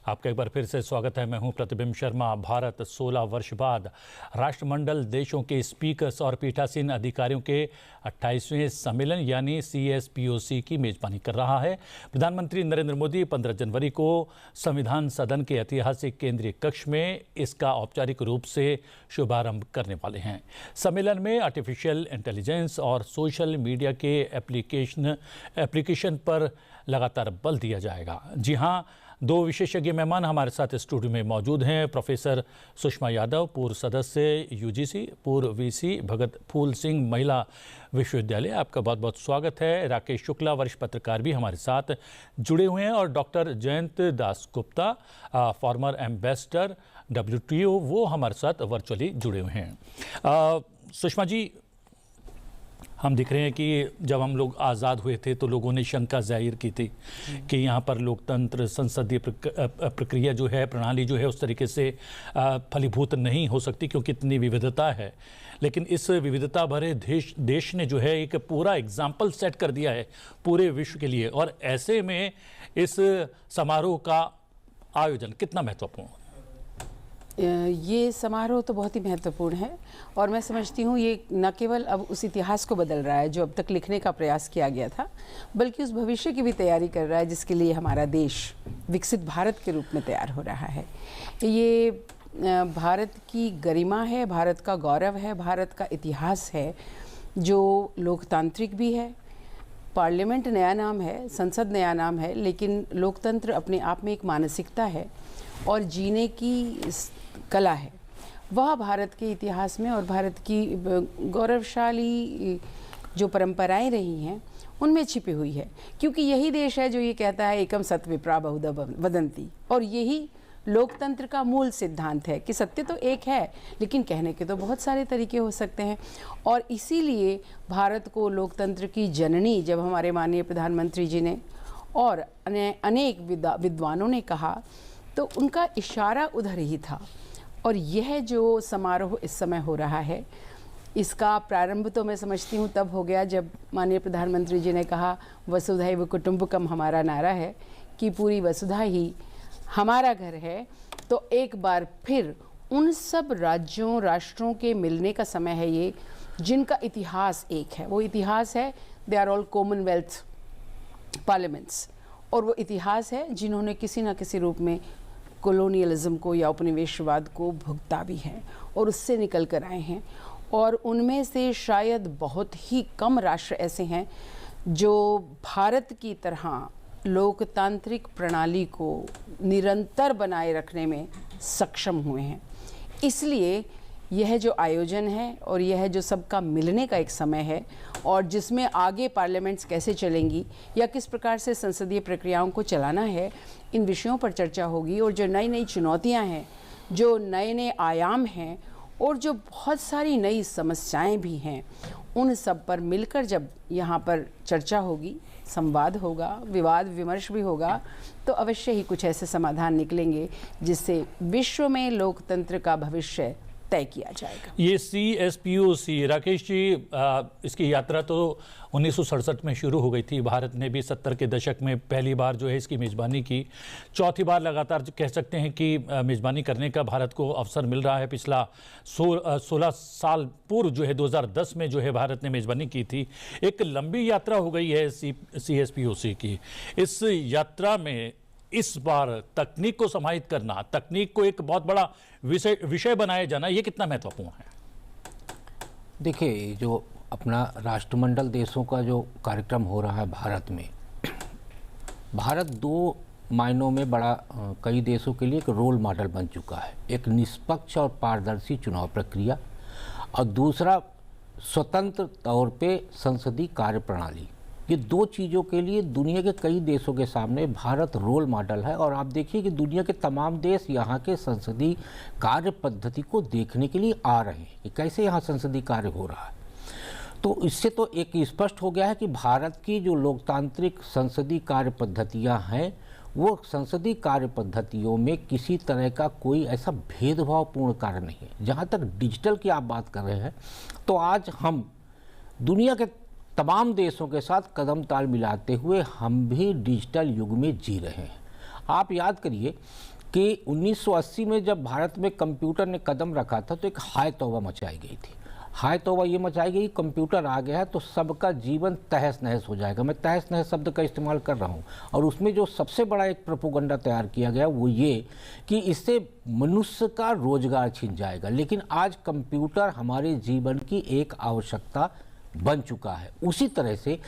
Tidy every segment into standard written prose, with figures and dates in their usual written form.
आपका एक बार फिर से स्वागत है। मैं हूं प्रतिबिंब शर्मा। भारत 16 वर्ष बाद राष्ट्रमंडल देशों के स्पीकर्स और पीठासीन अधिकारियों के 28वें सम्मेलन यानी CSPOC की मेजबानी कर रहा है। प्रधानमंत्री नरेंद्र मोदी 15 जनवरी को संविधान सदन के ऐतिहासिक केंद्रीय कक्ष में इसका औपचारिक रूप से शुभारंभ करने वाले हैं। सम्मेलन में आर्टिफिशियल इंटेलिजेंस और सोशल मीडिया के एप्लीकेशन पर लगातार बल दिया जाएगा। जी हाँ, दो विशेषज्ञ मेहमान हमारे साथ स्टूडियो में मौजूद हैं। प्रोफेसर सुषमा यादव, पूर्व सदस्य UGC, पूर्व VC भगत फूल सिंह महिला विश्वविद्यालय, आपका बहुत बहुत स्वागत है। राकेश शुक्ला, वरिष्ठ पत्रकार, भी हमारे साथ जुड़े हुए हैं। और doctor Jayant Das Gupta, farmer ambassador WTO, वो हमारे साथ वर्चुअली जुड़े हुए हैं। सुषमा जी, हम दिख रहे हैं कि जब हम लोग आज़ाद हुए थे तो लोगों ने शंका जाहिर की थी कि यहाँ पर लोकतंत्र, संसदीय प्रक्रिया जो है, प्रणाली जो है, उस तरीके से फलीभूत नहीं हो सकती क्योंकि इतनी विविधता है। लेकिन इस विविधता भरे देश ने जो है एक पूरा एग्जाम्पल सेट कर दिया है पूरे विश्व के लिए। और ऐसे में इस समारोह का आयोजन कितना महत्वपूर्ण है? ये समारोह तो बहुत ही महत्वपूर्ण है और मैं समझती हूँ ये न केवल अब उस इतिहास को बदल रहा है जो अब तक लिखने का प्रयास किया गया था, बल्कि उस भविष्य की भी तैयारी कर रहा है जिसके लिए हमारा देश विकसित भारत के रूप में तैयार हो रहा है। ये भारत की गरिमा है, भारत का गौरव है, भारत का इतिहास है जो लोकतांत्रिक भी है। पार्लियामेंट नया नाम है, संसद नया नाम है, लेकिन लोकतंत्र अपने आप में एक मानसिकता है और जीने की कला है। वह भारत के इतिहास में और भारत की गौरवशाली जो परंपराएं रही हैं उनमें छिपी हुई है, क्योंकि यही देश है जो ये कहता है एकम सत विप्रा बहुधा वदंती, और यही लोकतंत्र का मूल सिद्धांत है कि सत्य तो एक है लेकिन कहने के तो बहुत सारे तरीके हो सकते हैं। और इसीलिए भारत को लोकतंत्र की जननी जब हमारे माननीय प्रधानमंत्री जी ने और अनेक विद्वानों ने कहा तो उनका इशारा उधर ही था। और यह जो समारोह इस समय हो रहा है, इसका प्रारंभ तो मैं समझती हूँ तब हो गया जब माननीय प्रधानमंत्री जी ने कहा वसुधैव कुटुंबकम हमारा नारा है कि पूरी वसुधा ही हमारा घर है। तो एक बार फिर उन सब राज्यों, राष्ट्रों के मिलने का समय है ये जिनका इतिहास एक है। वो इतिहास है, they are all Commonwealth parliaments, और वो इतिहास है जिन्होंने किसी न किसी रूप में कॉलोनियलिज्म को या उपनिवेशवाद को भुगता भी है और उससे निकल कर आए हैं। और उनमें से शायद बहुत ही कम राष्ट्र ऐसे हैं जो भारत की तरह लोकतांत्रिक प्रणाली को निरंतर बनाए रखने में सक्षम हुए हैं। इसलिए यह जो आयोजन है और यह जो सबका मिलने का एक समय है और जिसमें आगे पार्लियामेंट्स कैसे चलेंगी या किस प्रकार से संसदीय प्रक्रियाओं को चलाना है, इन विषयों पर चर्चा होगी। और जो नई नई चुनौतियां हैं, जो नए नए आयाम हैं और जो बहुत सारी नई समस्याएं भी हैं, उन सब पर मिलकर जब यहाँ पर चर्चा होगी, संवाद होगा, विवाद विमर्श भी होगा, तो अवश्य ही कुछ ऐसे समाधान निकलेंगे जिससे विश्व में लोकतंत्र का भविष्य तय किया जाएगा। ये CSPOC, राकेश जी, इसकी यात्रा तो 1967 में शुरू हो गई थी। भारत ने भी 70 के दशक में पहली बार जो है इसकी मेज़बानी की। चौथी बार लगातार कह सकते हैं कि मेज़बानी करने का भारत को अवसर मिल रहा है। पिछला 16 साल पूर्व जो है 2010 में जो है भारत ने मेज़बानी की थी। एक लंबी यात्रा हो गई है CSPOC की। इस यात्रा में इस बार तकनीक को समाहित करना, तकनीक को एक बहुत बड़ा विषय बनाया जाना, ये कितना महत्वपूर्ण है? देखिए, जो अपना राष्ट्रमंडल देशों का जो कार्यक्रम हो रहा है भारत में, भारत दो मायनों में बड़ा कई देशों के लिए एक रोल मॉडल बन चुका है। एक निष्पक्ष और पारदर्शी चुनाव प्रक्रिया और दूसरा स्वतंत्र तौर पे संसदीय कार्य प्रणाली। ये दो चीज़ों के लिए दुनिया के कई देशों के सामने भारत रोल मॉडल है। और आप देखिए कि दुनिया के तमाम देश यहाँ के संसदीय कार्य पद्धति को देखने के लिए आ रहे हैं कि कैसे यहाँ संसदीय कार्य हो रहा है। तो इससे तो एक स्पष्ट हो गया है कि भारत की जो लोकतांत्रिक संसदीय कार्य पद्धतियाँ हैं, वो संसदीय कार्य पद्धतियों में किसी तरह का कोई ऐसा भेदभावपूर्ण कार्य नहीं है। जहाँ तक डिजिटल की आप बात कर रहे हैं, तो आज हम दुनिया के तमाम देशों के साथ कदम ताल मिलाते हुए हम भी डिजिटल युग में जी रहे हैं। आप याद करिए कि 1980 में जब भारत में कंप्यूटर ने कदम रखा था तो एक हाय तौबा मचाई गई थी। हाय तौबा ये मचाई गई, कंप्यूटर आ गया है तो सबका जीवन तहस नहस हो जाएगा। मैं तहस नहस शब्द का इस्तेमाल कर रहा हूँ। और उसमें जो सबसे बड़ा एक प्रोपोगंडा तैयार किया गया वो ये कि इससे मनुष्य का रोजगार छिन जाएगा। लेकिन आज कंप्यूटर हमारे जीवन की एक आवश्यकता बन चुका है। उसी तरह से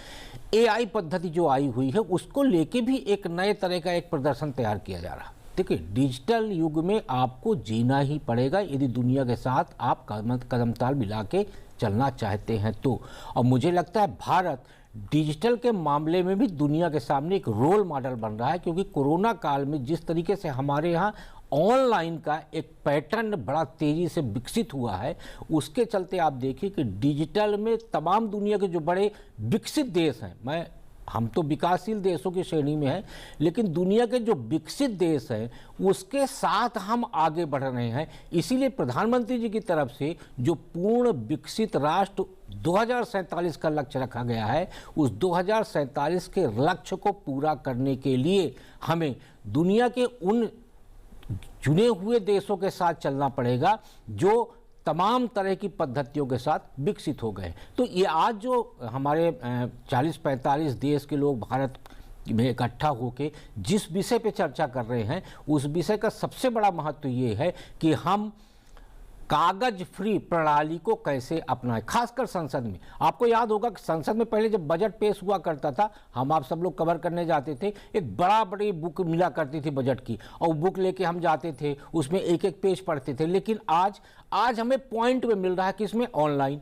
AI पद्धति जो आई हुई है उसको लेके भी एक नए तरह का एक प्रदर्शन तैयार किया जा रहा है। देखिए, डिजिटल युग में आपको जीना ही पड़ेगा यदि दुनिया के साथ आप कदम ताल मिला के चलना चाहते हैं तो। और मुझे लगता है भारत डिजिटल के मामले में भी दुनिया के सामने एक रोल मॉडल बन रहा है, क्योंकि कोरोना काल में जिस तरीके से हमारे यहाँ ऑनलाइन का एक पैटर्न बड़ा तेज़ी से विकसित हुआ है, उसके चलते आप देखिए कि डिजिटल में तमाम दुनिया के जो बड़े विकसित देश हैं, हम तो विकासशील देशों की श्रेणी में हैं, लेकिन दुनिया के जो विकसित देश हैं उसके साथ हम आगे बढ़ रहे हैं। इसीलिए प्रधानमंत्री जी की तरफ से जो पूर्ण विकसित राष्ट्र 2047 का लक्ष्य रखा गया है, उस 2047 के लक्ष्य को पूरा करने के लिए हमें दुनिया के उन चुने हुए देशों के साथ चलना पड़ेगा जो तमाम तरह की पद्धतियों के साथ विकसित हो गए। तो ये आज जो हमारे 40-45 देश के लोग भारत में इकट्ठा होकर जिस विषय पे चर्चा कर रहे हैं, उस विषय का सबसे बड़ा महत्व ये है कि हम कागज फ्री प्रणाली को कैसे अपनाएं, खासकर संसद में। आपको याद होगा कि संसद में पहले जब बजट पेश हुआ करता था, हम आप सब लोग कवर करने जाते थे, एक बड़ी बुक मिला करती थी बजट की, और बुक लेके हम जाते थे, उसमें एक एक पेज पढ़ते थे। लेकिन आज हमें पॉइंट में मिल रहा है कि इसमें ऑनलाइन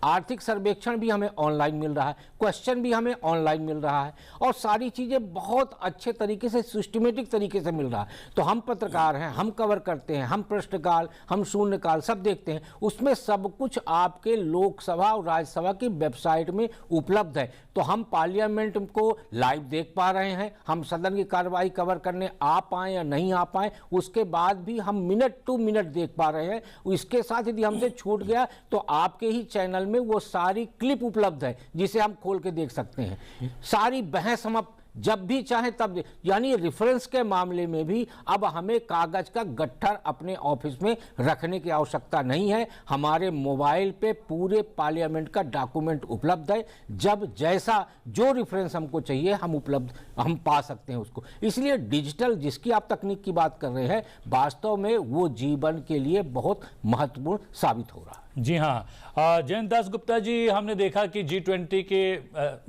आर्थिक सर्वेक्षण भी हमें ऑनलाइन मिल रहा है, क्वेश्चन भी हमें ऑनलाइन मिल रहा है, और सारी चीज़ें बहुत अच्छे तरीके से सिस्टमेटिक तरीके से मिल रहा है। तो हम पत्रकार हैं, हम कवर करते हैं, हम प्रश्नकाल, हम शून्यकाल सब देखते हैं, उसमें सब कुछ आपके लोकसभा और राज्यसभा की वेबसाइट में उपलब्ध है। तो हम पार्लियामेंट को लाइव देख पा रहे हैं, हम सदन की कार्रवाई कवर करने आ पाएँ या नहीं आ पाएँ, उसके बाद भी हम मिनट टू मिनट देख पा रहे हैं। इसके साथ यदि हमसे छूट गया तो आपके ही चैनल में वो सारी क्लिप उपलब्ध है जिसे हम खोल के देख सकते हैं। सारी बहस हम जब भी चाहें तब, यानी रेफरेंस के मामले में भी अब हमें कागज का गट्ठर अपने ऑफिस में रखने की आवश्यकता नहीं है। हमारे मोबाइल पे पूरे पार्लियामेंट का डॉक्यूमेंट उपलब्ध है, जब जैसा जो रेफरेंस हमको चाहिए हम पा सकते हैं उसको। इसलिए डिजिटल जिसकी आप तकनीक की बात कर रहे हैं, वास्तव में वो जीवन के लिए बहुत महत्वपूर्ण साबित हो रहा है। जी हाँ, जयंत दास गुप्ता जी, हमने देखा कि G20 के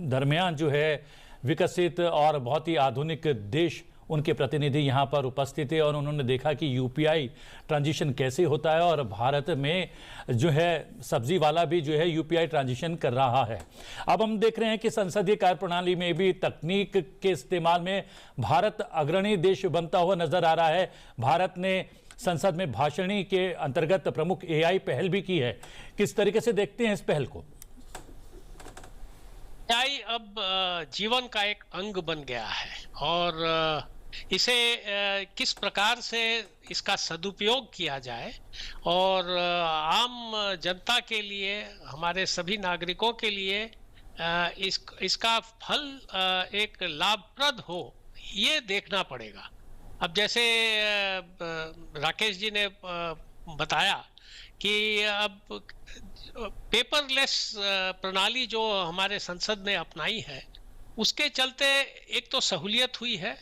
दरमियान जो है विकसित और बहुत ही आधुनिक देश, उनके प्रतिनिधि यहाँ पर उपस्थित थे और उन्होंने देखा कि UPI ट्रांजिशन कैसे होता है, और भारत में जो है सब्जी वाला भी जो है UPI ट्रांजिशन कर रहा है। अब हम देख रहे हैं कि संसदीय कार्यप्रणाली में भी तकनीक के इस्तेमाल में भारत अग्रणी देश बनता हुआ नजर आ रहा है। भारत ने संसद में भाषणी के अंतर्गत प्रमुख AI पहल भी की है। किस तरीके से देखते हैं इस पहल को? AI अब जीवन का एक अंग बन गया है, और इसे किस प्रकार से इसका सदुपयोग किया जाए और आम जनता के लिए, हमारे सभी नागरिकों के लिए इसका फल एक लाभप्रद हो, ये देखना पड़ेगा। अब जैसे राकेश जी ने बताया कि अब पेपरलेस प्रणाली जो हमारे संसद ने अपनाई है, उसके चलते एक तो सहूलियत हुई है,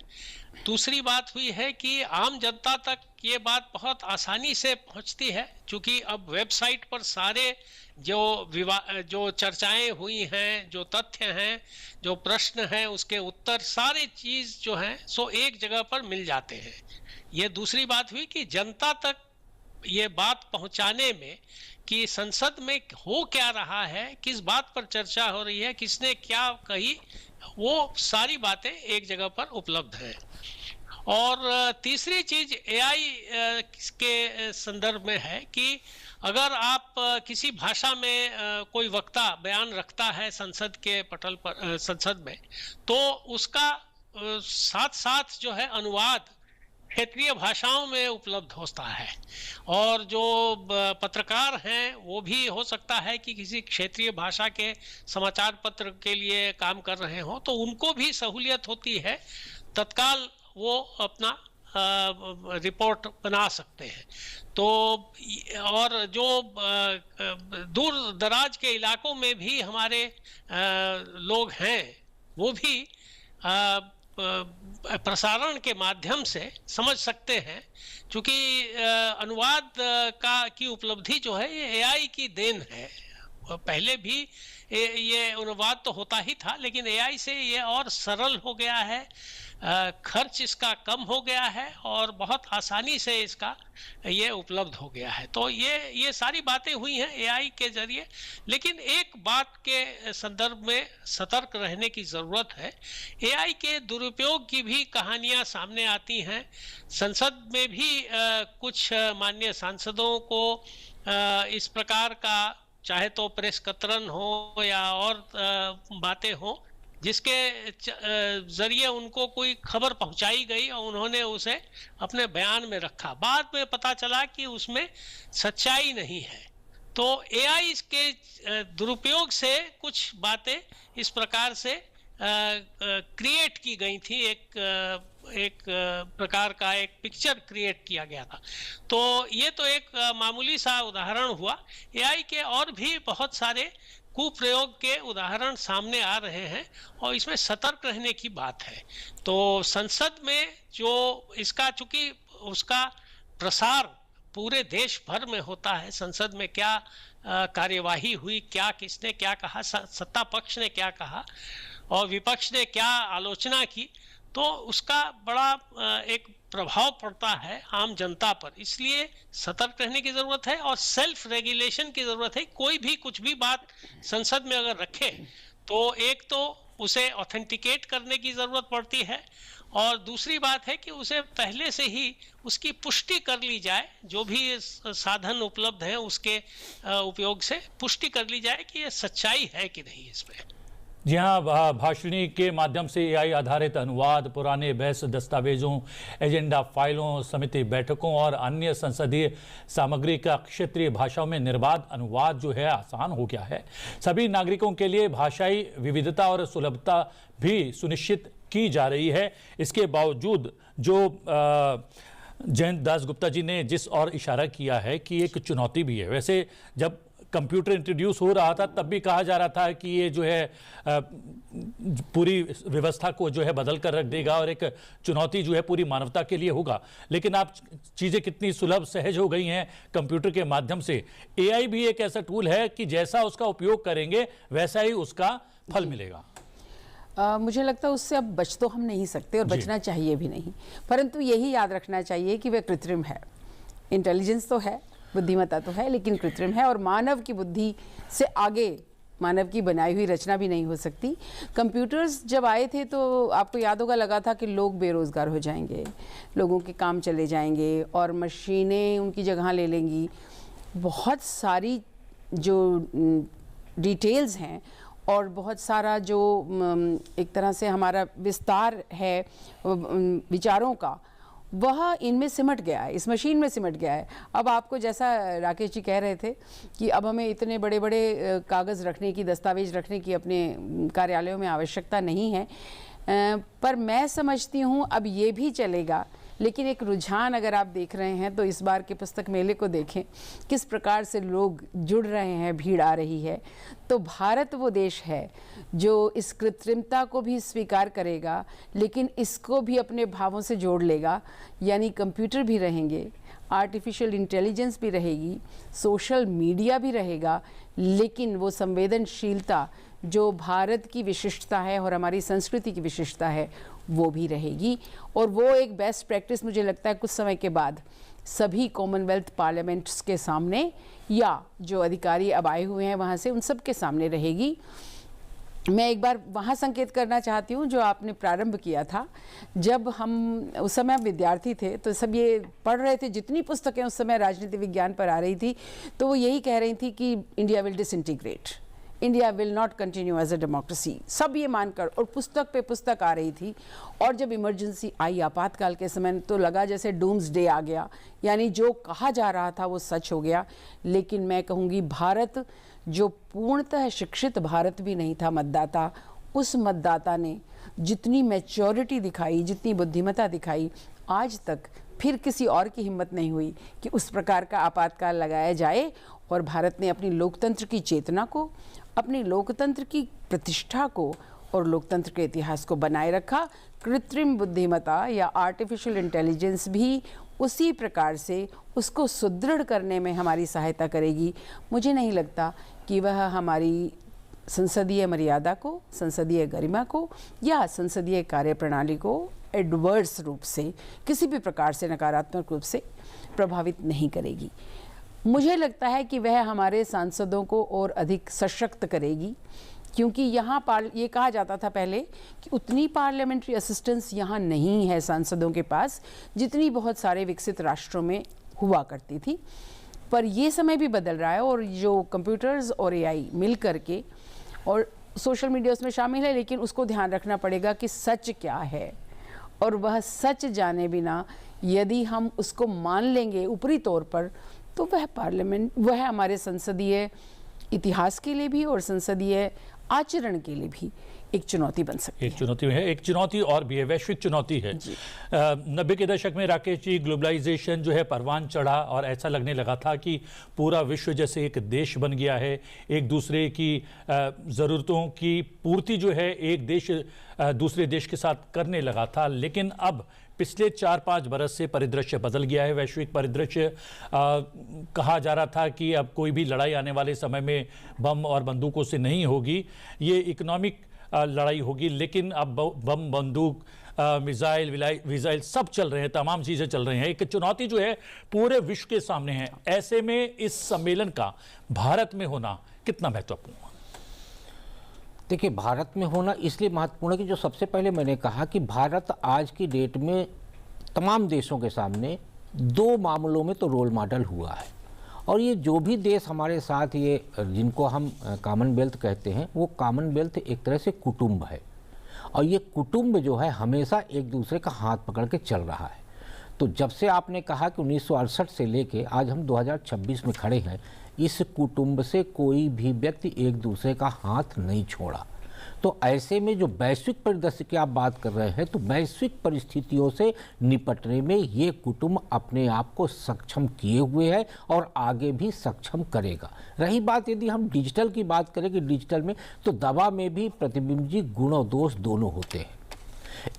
दूसरी बात हुई है कि आम जनता तक ये बात बहुत आसानी से पहुंचती है, क्योंकि अब वेबसाइट पर सारे जो चर्चाएं हुई हैं, जो तथ्य हैं, जो प्रश्न हैं, उसके उत्तर सारे चीज जो हैं सो एक जगह पर मिल जाते हैं। ये दूसरी बात हुई कि जनता तक ये बात पहुंचाने में कि संसद में हो क्या रहा है, किस बात पर चर्चा हो रही है, किसने क्या कही, वो सारी बातें एक जगह पर उपलब्ध है। और तीसरी चीज AI के संदर्भ में है कि अगर आप किसी भाषा में कोई वक्ता बयान रखता है संसद के पटल पर, संसद में, तो उसका साथ साथ जो है अनुवाद क्षेत्रीय भाषाओं में उपलब्ध होता है। और जो पत्रकार हैं वो भी हो सकता है कि किसी क्षेत्रीय भाषा के समाचार पत्र के लिए काम कर रहे हो, तो उनको भी सहूलियत होती है, तत्काल वो अपना रिपोर्ट बना सकते हैं। तो और जो दूर दराज के इलाकों में भी हमारे लोग हैं, वो भी प्रसारण के माध्यम से समझ सकते हैं, क्योंकि अनुवाद की उपलब्धि जो है ये एआई की देन है। पहले भी ये अनुवाद तो होता ही था, लेकिन एआई से ये और सरल हो गया है, खर्च इसका कम हो गया है और बहुत आसानी से इसका ये उपलब्ध हो गया है। तो ये सारी बातें हुई हैं एआई के जरिए, लेकिन एक बात के संदर्भ में सतर्क रहने की ज़रूरत है। एआई के दुरुपयोग की भी कहानियां सामने आती हैं। संसद में भी कुछ माननीय सांसदों को इस प्रकार का, चाहे तो प्रेस कतरन हो या और बातें हो, जिसके जरिए उनको कोई खबर पहुंचाई गई और उन्होंने उसे अपने बयान में रखा। बाद में पता चला कि उसमें सच्चाई नहीं है। तो एआई के दुरुपयोग से कुछ बातें इस प्रकार से क्रिएट की गई थी, एक प्रकार का एक पिक्चर क्रिएट किया गया था। तो ये तो एक मामूली सा उदाहरण हुआ। एआई के और भी बहुत सारे कुप्रयोग के उदाहरण सामने आ रहे हैं और इसमें सतर्क रहने की बात है। तो संसद में जो इसका, चूंकि उसका प्रसार पूरे देश भर में होता है, संसद में क्या कार्यवाही हुई, क्या किसने क्या कहा, सत्ता पक्ष ने क्या कहा और विपक्ष ने क्या आलोचना की, तो उसका बड़ा एक प्रभाव पड़ता है आम जनता पर। इसलिए सतर्क रहने की ज़रूरत है और सेल्फ रेगुलेशन की ज़रूरत है। कोई भी कुछ भी बात संसद में अगर रखे तो एक तो उसे ऑथेंटिकेट करने की ज़रूरत पड़ती है और दूसरी बात है कि उसे पहले से ही उसकी पुष्टि कर ली जाए, जो भी साधन उपलब्ध हैं उसके उपयोग से पुष्टि कर ली जाए कि ये सच्चाई है कि नहीं इसमें। जी हाँ, भाषणी के माध्यम से एआई आधारित अनुवाद, पुराने बहस दस्तावेजों, एजेंडा फाइलों, समिति बैठकों और अन्य संसदीय सामग्री का क्षेत्रीय भाषाओं में निर्बाध अनुवाद जो है आसान हो गया है। सभी नागरिकों के लिए भाषाई विविधता और सुलभता भी सुनिश्चित की जा रही है। इसके बावजूद जो जयंत दास गुप्ता जी ने जिस और इशारा किया है कि एक चुनौती भी है। वैसे जब कंप्यूटर इंट्रोड्यूस हो रहा था तब भी कहा जा रहा था कि ये जो है पूरी व्यवस्था को जो है बदल कर रख देगा और एक चुनौती जो है पूरी मानवता के लिए होगा। लेकिन आप चीज़ें कितनी सुलभ सहज हो गई हैं कंप्यूटर के माध्यम से। एआई भी एक ऐसा टूल है कि जैसा उसका उपयोग करेंगे वैसा ही उसका फल मिलेगा। मुझे लगता है उससे अब बच तो हम नहीं सकते और बचना चाहिए भी नहीं, परंतु यही याद रखना चाहिए कि वह कृत्रिम है। इंटेलिजेंस तो है, बुद्धिमत्ता तो है, लेकिन कृत्रिम है और मानव की बुद्धि से आगे मानव की बनाई हुई रचना भी नहीं हो सकती। कंप्यूटर्स जब आए थे तो आपको याद होगा, लगा था कि लोग बेरोज़गार हो जाएंगे, लोगों के काम चले जाएंगे और मशीनें उनकी जगह ले लेंगी। बहुत सारी जो डिटेल्स हैं और बहुत सारा जो एक तरह से हमारा विस्तार है विचारों का, वह इनमें सिमट गया है, इस मशीन में सिमट गया है। अब आपको, जैसा राकेश जी कह रहे थे कि अब हमें इतने बड़े बड़े कागज़ रखने की, दस्तावेज रखने की अपने कार्यालयों में आवश्यकता नहीं है, पर मैं समझती हूँ अब ये भी चलेगा। लेकिन एक रुझान अगर आप देख रहे हैं तो इस बार के पुस्तक मेले को देखें, किस प्रकार से लोग जुड़ रहे हैं, भीड़ आ रही है। तो भारत वो देश है जो इस कृत्रिमता को भी स्वीकार करेगा, लेकिन इसको भी अपने भावों से जोड़ लेगा। यानी कंप्यूटर भी रहेंगे, आर्टिफिशियल इंटेलिजेंस भी रहेगी, सोशल मीडिया भी रहेगा, लेकिन वो संवेदनशीलता जो भारत की विशिष्टता है और हमारी संस्कृति की विशिष्टता है वो भी रहेगी। और वो एक बेस्ट प्रैक्टिस मुझे लगता है कुछ समय के बाद सभी कॉमनवेल्थ पार्लियामेंट्स के सामने या जो अधिकारी अब आए हुए हैं वहाँ से, उन सब के सामने रहेगी। मैं एक बार वहाँ संकेत करना चाहती हूँ जो आपने प्रारंभ किया था। जब हम उस समय विद्यार्थी थे तो सब ये पढ़ रहे थे, जितनी पुस्तकें उस समय राजनीति विज्ञान पर आ रही थी तो वो यही कह रही थी कि India will disintegrate, India will not continue as a democracy, सब ये मानकर, और पुस्तक पे पुस्तक आ रही थी। और जब इमरजेंसी आई आपातकाल के समय तो लगा जैसे डूम्स डे आ गया, यानी जो कहा जा रहा था वो सच हो गया। लेकिन मैं कहूँगी भारत जो पूर्णतः शिक्षित भारत भी नहीं था मतदाता, उस मतदाता ने जितनी मैच्योरिटी दिखाई, जितनी बुद्धिमत्ता दिखाई, आज तक फिर किसी और की हिम्मत नहीं हुई कि उस प्रकार का आपातकाल लगाया जाए। और भारत ने अपनी लोकतंत्र की चेतना को, अपनी लोकतंत्र की प्रतिष्ठा को और लोकतंत्र के इतिहास को बनाए रखा। कृत्रिम बुद्धिमत्ता या आर्टिफिशियल इंटेलिजेंस भी उसी प्रकार से उसको सुदृढ़ करने में हमारी सहायता करेगी। मुझे नहीं लगता कि वह हमारी संसदीय मर्यादा को, संसदीय गरिमा को या संसदीय कार्यप्रणाली को एडवर्स रूप से, किसी भी प्रकार से नकारात्मक रूप से प्रभावित नहीं करेगी। मुझे लगता है कि वह हमारे सांसदों को और अधिक सशक्त करेगी, क्योंकि यहाँ ये कहा जाता था पहले कि उतनी पार्लियामेंट्री असिस्टेंस यहाँ नहीं है सांसदों के पास जितनी बहुत सारे विकसित राष्ट्रों में हुआ करती थी। पर ये समय भी बदल रहा है और जो कंप्यूटर्स और एआई मिल करके, और सोशल मीडिया उसमें शामिल है, लेकिन उसको ध्यान रखना पड़ेगा कि सच क्या है, और वह सच जाने बिना यदि हम उसको मान लेंगे ऊपरी तौर पर, तो वह पार्लियामेंट, वह हमारे संसदीय इतिहास के लिए भी और संसदीय आचरण के लिए भी एक चुनौती बन सकती है। एक चुनौती है, एक चुनौती और भी है, वैश्विक चुनौती है। 90 के दशक में राकेश जी ग्लोबलाइजेशन जो है परवान चढ़ा और ऐसा लगने लगा था कि पूरा विश्व जैसे एक देश बन गया है, एक दूसरे की ज़रूरतों की पूर्ति जो है एक देश दूसरे देश के साथ करने लगा था। लेकिन अब पिछले 4-5 बरस से परिदृश्य बदल गया है, वैश्विक परिदृश्य। कहा जा रहा था कि अब कोई भी लड़ाई आने वाले समय में बम और बंदूकों से नहीं होगी, ये इकोनॉमिक लड़ाई होगी। लेकिन अब बम, बंदूक, मिसाइल सब चल रहे हैं, तमाम चीज़ें चल रही हैं। एक चुनौती जो है पूरे विश्व के सामने है। ऐसे में इस सम्मेलन का भारत में होना कितना महत्वपूर्ण है? देखिए, भारत में होना इसलिए महत्वपूर्ण है कि जो सबसे पहले मैंने कहा कि भारत आज की डेट में तमाम देशों के सामने 2 मामलों में तो रोल मॉडल हुआ है। और ये जो भी देश हमारे साथ, ये जिनको हम कॉमनवेल्थ कहते हैं, वो कॉमनवेल्थ एक तरह से कुटुंब है। और ये कुटुंब जो है हमेशा एक दूसरे का हाथ पकड़ के चल रहा है। तो जब से आपने कहा कि 1968 से लेके आज हम 2026 में खड़े हैं, इस कुटुंब से कोई भी व्यक्ति एक दूसरे का हाथ नहीं छोड़ा। तो ऐसे में जो वैश्विक परिदृश्य की आप बात कर रहे हैं, तो वैश्विक परिस्थितियों से निपटने में ये कुटुंब अपने आप को सक्षम किए हुए है और आगे भी सक्षम करेगा। रही बात यदि हम डिजिटल की बात करें कि डिजिटल में तो दवा में भी प्रतिबिंबी गुण और दोष दोनों होते हैं।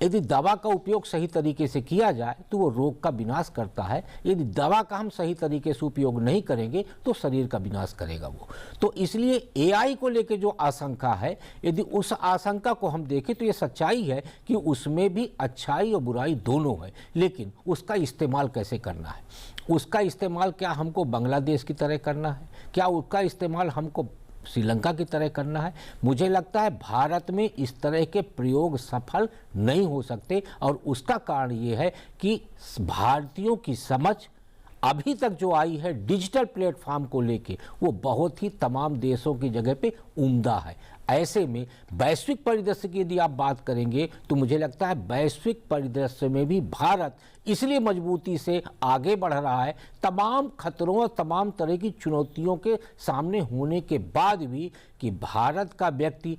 यदि दवा का उपयोग सही तरीके से किया जाए तो वो रोग का विनाश करता है, यदि दवा का हम सही तरीके से उपयोग नहीं करेंगे तो शरीर का विनाश करेगा वो। तो इसलिए एआई को लेकर जो आशंका है, यदि उस आशंका को हम देखें तो ये सच्चाई है कि उसमें भी अच्छाई और बुराई दोनों है, लेकिन उसका इस्तेमाल कैसे करना है। उसका इस्तेमाल क्या हमको बांग्लादेश की तरह करना है, क्या उसका इस्तेमाल हमको श्रीलंका की तरह करना है? मुझे लगता है भारत में इस तरह के प्रयोग सफल नहीं हो सकते। और उसका कारण ये है कि भारतीयों की समझ अभी तक जो आई है डिजिटल प्लेटफॉर्म को लेके, वो बहुत ही तमाम देशों की जगह पे उम्दा है। ऐसे में वैश्विक परिदृश्य की यदि आप बात करेंगे तो मुझे लगता है वैश्विक परिदृश्य में भी भारत इसलिए मजबूती से आगे बढ़ रहा है, तमाम खतरों और तमाम तरह की चुनौतियों के सामने होने के बाद भी, कि भारत का व्यक्ति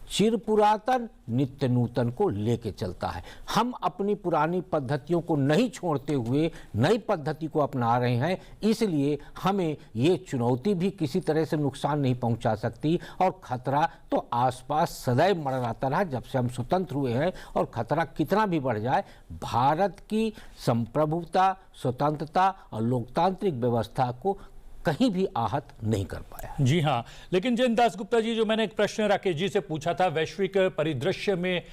चिर पुरातन नित्य नूतन को लेके चलता है। हम अपनी पुरानी पद्धतियों को नहीं छोड़ते हुए नई पद्धति को अपना रहे हैं, इसलिए हमें ये चुनौती भी किसी तरह से नुकसान नहीं पहुंचा सकती। और खतरा तो आसपास सदैव मंडराता रहा जब से हम स्वतंत्र हुए हैं, और खतरा कितना भी बढ़ जाए, भारत की संप्रभुता, स्वतंत्रता और लोकतांत्रिक व्यवस्था को कहीं भी आहत नहीं कर पाया। जी हाँ, लेकिन जयंत दासगुप्ता जी, जो मैंने एक प्रश्न राकेश जी से पूछा था, वैश्विक परिदृश्य में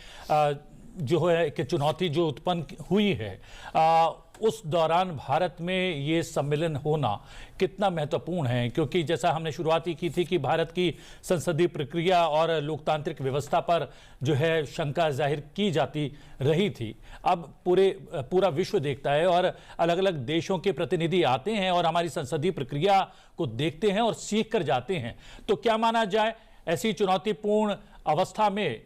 जो है कि चुनौती जो उत्पन्न हुई है, उस दौरान भारत में ये सम्मेलन होना कितना महत्वपूर्ण है? क्योंकि जैसा हमने शुरुआत ही की थी कि भारत की संसदीय प्रक्रिया और लोकतांत्रिक व्यवस्था पर जो है शंका जाहिर की जाती रही थी। अब पूरा विश्व देखता है और अलग अलग देशों के प्रतिनिधि आते हैं और हमारी संसदीय प्रक्रिया को देखते हैं और सीख कर जाते हैं। तो क्या माना जाए, ऐसी चुनौतीपूर्ण अवस्था में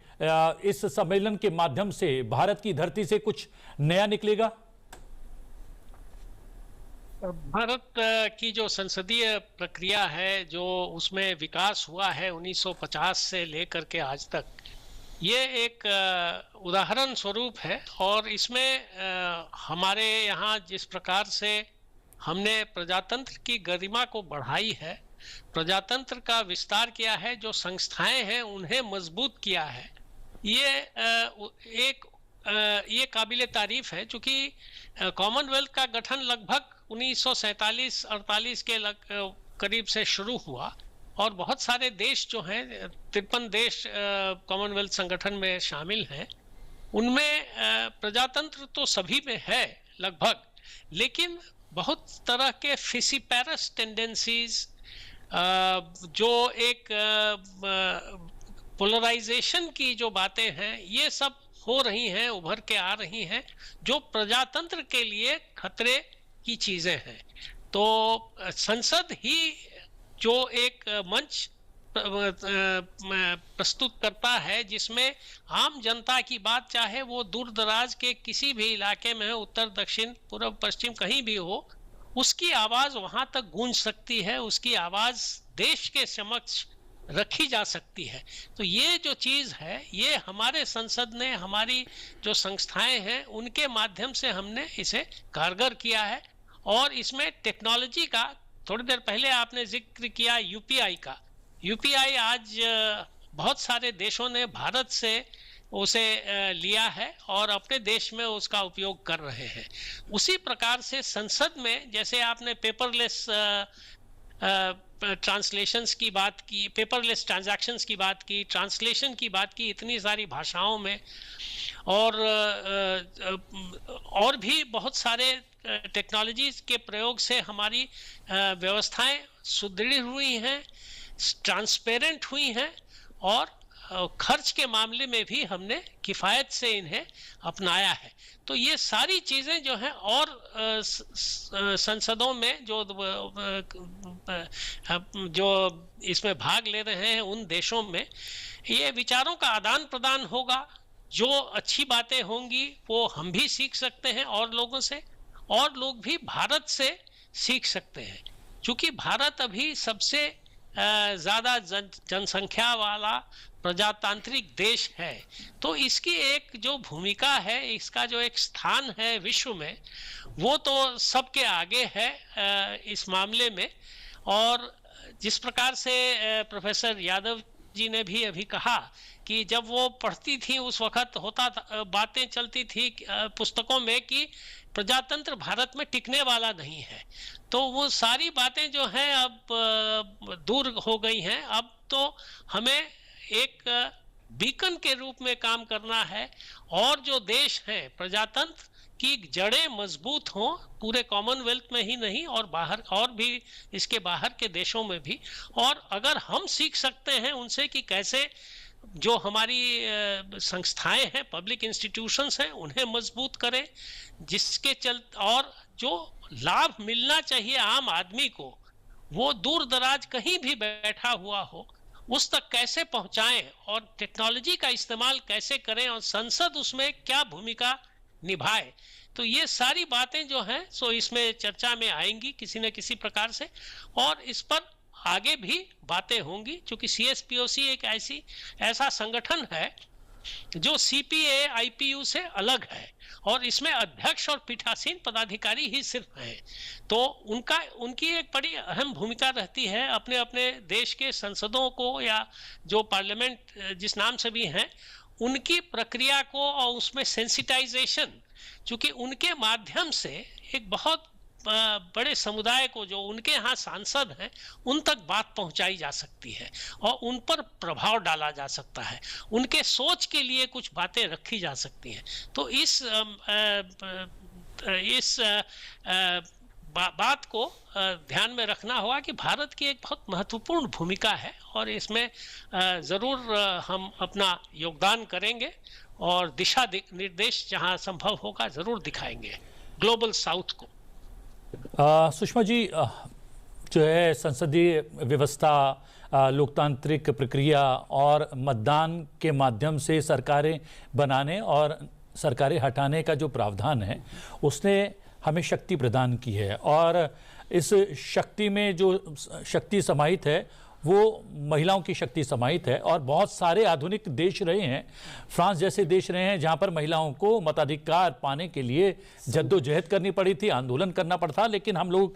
इस सम्मेलन के माध्यम से भारत की धरती से कुछ नया निकलेगा? भारत की जो संसदीय प्रक्रिया है, जो उसमें विकास हुआ है 1950 से लेकर के आज तक, ये एक उदाहरण स्वरूप है। और इसमें हमारे यहाँ जिस प्रकार से हमने प्रजातंत्र की गरिमा को बढ़ाई है, प्रजातंत्र का विस्तार किया है, जो संस्थाएं हैं उन्हें मजबूत किया है, ये काबिले तारीफ है। चूंकि कॉमनवेल्थ का गठन लगभग 1947-48 के करीब से शुरू हुआ और बहुत सारे देश जो हैं, 53 देश कॉमनवेल्थ संगठन में शामिल हैं, उनमें प्रजातंत्र तो सभी में है लगभग, लेकिन बहुत तरह के फिसिपेरस टेंडेंसीज, जो एक पोलराइजेशन की जो बातें हैं, ये सब हो रही हैं, उभर के आ रही हैं, जो प्रजातंत्र के लिए खतरे की चीजें हैं। तो संसद ही जो एक मंच प्रस्तुत करता है जिसमें आम जनता की बात, चाहे वो दूर दराज के किसी भी इलाके में हो, उत्तर दक्षिण पूर्व पश्चिम कहीं भी हो, उसकी आवाज वहां तक गूंज सकती है, उसकी आवाज देश के समक्ष रखी जा सकती है। तो ये जो चीज है, ये हमारे संसद ने, हमारी जो संस्थाएं हैं, उनके माध्यम से हमने इसे कारगर किया है। और इसमें टेक्नोलॉजी का, थोड़ी देर पहले आपने जिक्र किया यूपीआई का। यूपीआई आज बहुत सारे देशों ने भारत से उसे लिया है और अपने देश में उसका उपयोग कर रहे हैं। उसी प्रकार से संसद में, जैसे आपने पेपरलेस ट्रांसलेशंस की बात की, पेपरलेस ट्रांजैक्शंस की बात की, ट्रांसलेशन की बात की इतनी सारी भाषाओं में, और भी बहुत सारे टेक्नोलॉजी के प्रयोग से हमारी व्यवस्थाएं सुदृढ़ हुई हैं, ट्रांसपेरेंट हुई हैं, और खर्च के मामले में भी हमने किफ़ायत से इन्हें अपनाया है। तो ये सारी चीज़ें जो हैं, और संसदों में जो इसमें भाग ले रहे हैं उन देशों में, ये विचारों का आदान प्रदान होगा। जो अच्छी बातें होंगी वो हम भी सीख सकते हैं और लोगों से, और लोग भी भारत से सीख सकते हैं। क्योंकि भारत अभी सबसे ज़्यादा जनसंख्या वाला प्रजातांत्रिक देश है, तो इसकी एक जो भूमिका है, इसका जो एक स्थान है विश्व में, वो तो सबके आगे है इस मामले में। और जिस प्रकार से प्रोफेसर यादव जी ने भी अभी कहा कि जब वो पढ़ती थी उस वक्त होता था, बातें चलती थी पुस्तकों में कि प्रजातंत्र भारत में टिकने वाला नहीं है, तो वो सारी बातें जो हैं अब दूर हो गई हैं। अब तो हमें एक बीकन के रूप में काम करना है, और जो देश हैं प्रजातंत्र की जड़ें मजबूत हों, पूरे कॉमनवेल्थ में ही नहीं और बाहर, और भी इसके बाहर के देशों में भी। और अगर हम सीख सकते हैं उनसे कि कैसे जो हमारी संस्थाएं हैं, पब्लिक इंस्टीट्यूशंस हैं, उन्हें मजबूत करें, जिसके और जो लाभ मिलना चाहिए आम आदमी को, वो दूर दराज कहीं भी बैठा हुआ हो, उस तक कैसे पहुंचाएं, और टेक्नोलॉजी का इस्तेमाल कैसे करें, और संसद उसमें क्या भूमिका निभाए। तो ये सारी बातें जो हैं सो इसमें चर्चा में आएंगी किसी न किसी प्रकार से, और इस पर आगे भी बातें होंगी। क्योंकि CSPOC एक ऐसा संगठन है जो CPA IPU से अलग है, और इसमें अध्यक्ष और पीठासीन पदाधिकारी ही सिर्फ हैं। तो उनकी एक बड़ी अहम भूमिका रहती है अपने अपने देश के संसदों को, या जो पार्लियामेंट जिस नाम से भी हैं, उनकी प्रक्रिया को और उसमें सेंसिटाइजेशन, क्योंकि उनके माध्यम से एक बहुत बड़े समुदाय को, जो उनके यहाँ सांसद हैं, उन तक बात पहुंचाई जा सकती है और उन पर प्रभाव डाला जा सकता है, उनके सोच के लिए कुछ बातें रखी जा सकती हैं। तो इस बात को ध्यान में रखना होगा कि भारत की एक बहुत महत्वपूर्ण भूमिका है, और इसमें ज़रूर हम अपना योगदान करेंगे, और दिशा निर्देश जहां संभव होगा ज़रूर दिखाएंगे ग्लोबल साउथ को। सुषमा जी, जो है संसदीय व्यवस्था, लोकतांत्रिक प्रक्रिया और मतदान के माध्यम से सरकारें बनाने और सरकारें हटाने का जो प्रावधान है, उसने हमें शक्ति प्रदान की है, और इस शक्ति में जो शक्ति समाहित है वो महिलाओं की शक्ति समाहित है। और बहुत सारे आधुनिक देश रहे हैं, फ्रांस जैसे देश रहे हैं, जहां पर महिलाओं को मताधिकार पाने के लिए जद्दोजहद करनी पड़ी थी, आंदोलन करना पड़ता। लेकिन हम लोग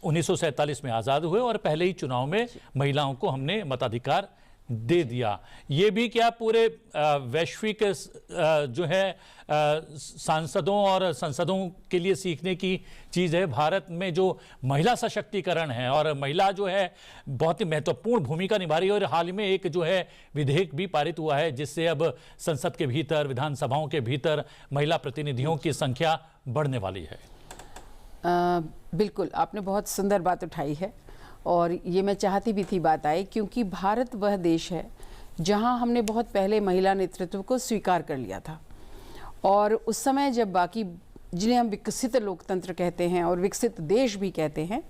1947 में आज़ाद हुए और पहले ही चुनाव में महिलाओं को हमने मताधिकार दे दिया। ये भी क्या पूरे वैश्विक जो है सांसदों और संसदों के लिए सीखने की चीज़ है। भारत में जो महिला सशक्तिकरण है और महिला जो है बहुत ही महत्वपूर्ण भूमिका निभा रही है। और हाल ही में एक जो है विधेयक भी पारित हुआ है, जिससे अब संसद के भीतर, विधानसभाओं के भीतर महिला प्रतिनिधियों की संख्या बढ़ने वाली है। बिल्कुल, आपने बहुत सुंदर बात उठाई है और ये मैं चाहती भी थी बात आए, क्योंकि भारत वह देश है जहां हमने बहुत पहले महिला नेतृत्व को स्वीकार कर लिया था। और उस समय जब बाकी, जिन्हें हम विकसित लोकतंत्र कहते हैं और विकसित देश भी कहते हैं,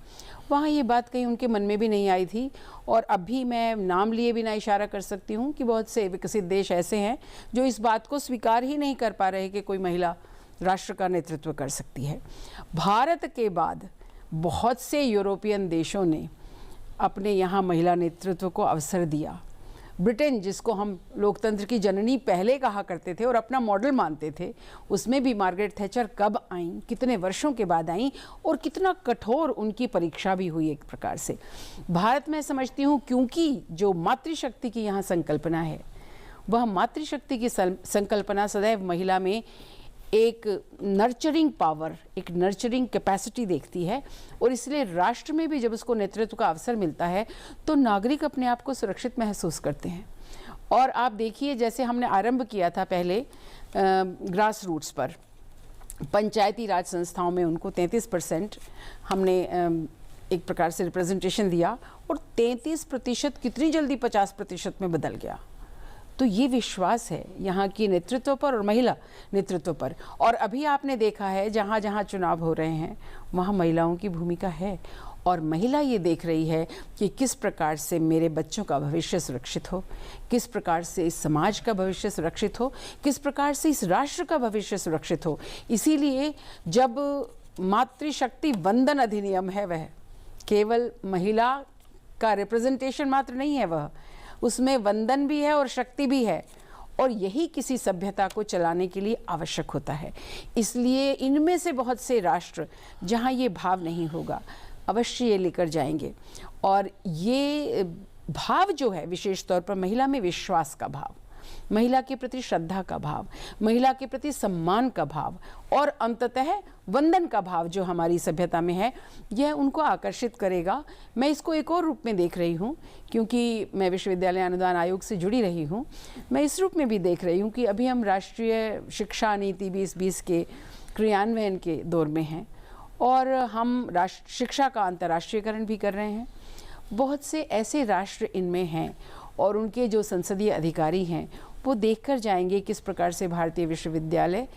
वहाँ ये बात कहीं उनके मन में भी नहीं आई थी। और अभी मैं नाम लिए बिना इशारा कर सकती हूँ कि बहुत से विकसित देश ऐसे हैं जो इस बात को स्वीकार ही नहीं कर पा रहे कि कोई महिला राष्ट्र का नेतृत्व कर सकती है। भारत के बाद बहुत से यूरोपियन देशों ने अपने यहाँ महिला नेतृत्व को अवसर दिया। ब्रिटेन, जिसको हम लोकतंत्र की जननी पहले कहा करते थे और अपना मॉडल मानते थे, उसमें भी मार्गरेट थैचर कब आईं, कितने वर्षों के बाद आईं और कितना कठोर उनकी परीक्षा भी हुई एक प्रकार से। भारत में समझती हूँ क्योंकि जो मातृशक्ति की यहाँ संकल्पना है, वह मातृशक्ति की संकल्पना सदैव महिला में एक नर्चरिंग पावर, एक नर्चरिंग कैपेसिटी देखती है। और इसलिए राष्ट्र में भी जब उसको नेतृत्व का अवसर मिलता है तो नागरिक अपने आप को सुरक्षित महसूस करते हैं। और आप देखिए, जैसे हमने आरंभ किया था पहले ग्रास रूट्स पर, पंचायती राज संस्थाओं में उनको 33% हमने एक प्रकार से रिप्रेजेंटेशन दिया और 33% कितनी जल्दी 50% में बदल गया। तो ये विश्वास है यहाँ की नेतृत्व पर और महिला नेतृत्व पर। और अभी आपने देखा है जहाँ जहाँ चुनाव हो रहे हैं वहाँ महिलाओं की भूमिका है। और महिला ये देख रही है कि किस प्रकार से मेरे बच्चों का भविष्य सुरक्षित हो, किस प्रकार से इस समाज का भविष्य सुरक्षित हो, किस प्रकार से इस राष्ट्र का भविष्य सुरक्षित हो। इसीलिए जब मातृशक्ति वंदन अधिनियम है, वह केवल महिला का रिप्रेजेंटेशन मात्र नहीं है, वह उसमें वंदन भी है और शक्ति भी है। और यही किसी सभ्यता को चलाने के लिए आवश्यक होता है। इसलिए इनमें से बहुत से राष्ट्र जहाँ ये भाव नहीं होगा, अवश्य ये लेकर जाएंगे। और ये भाव जो है, विशेष तौर पर महिला में विश्वास का भाव, महिला के प्रति श्रद्धा का भाव, महिला के प्रति सम्मान का भाव और अंततः वंदन का भाव जो हमारी सभ्यता में है, यह उनको आकर्षित करेगा। मैं इसको एक और रूप में देख रही हूँ, क्योंकि मैं विश्वविद्यालय अनुदान आयोग से जुड़ी रही हूँ। मैं इस रूप में भी देख रही हूँ कि अभी हम राष्ट्रीय शिक्षा नीति 2020 के क्रियान्वयन के दौर में हैं और हम शिक्षा का अंतर्राष्ट्रीयकरण भी कर रहे हैं। बहुत से ऐसे राष्ट्र इनमें हैं और उनके जो संसदीय अधिकारी हैं वो देखकर जाएंगे किस प्रकार से भारतीय विश्वविद्यालय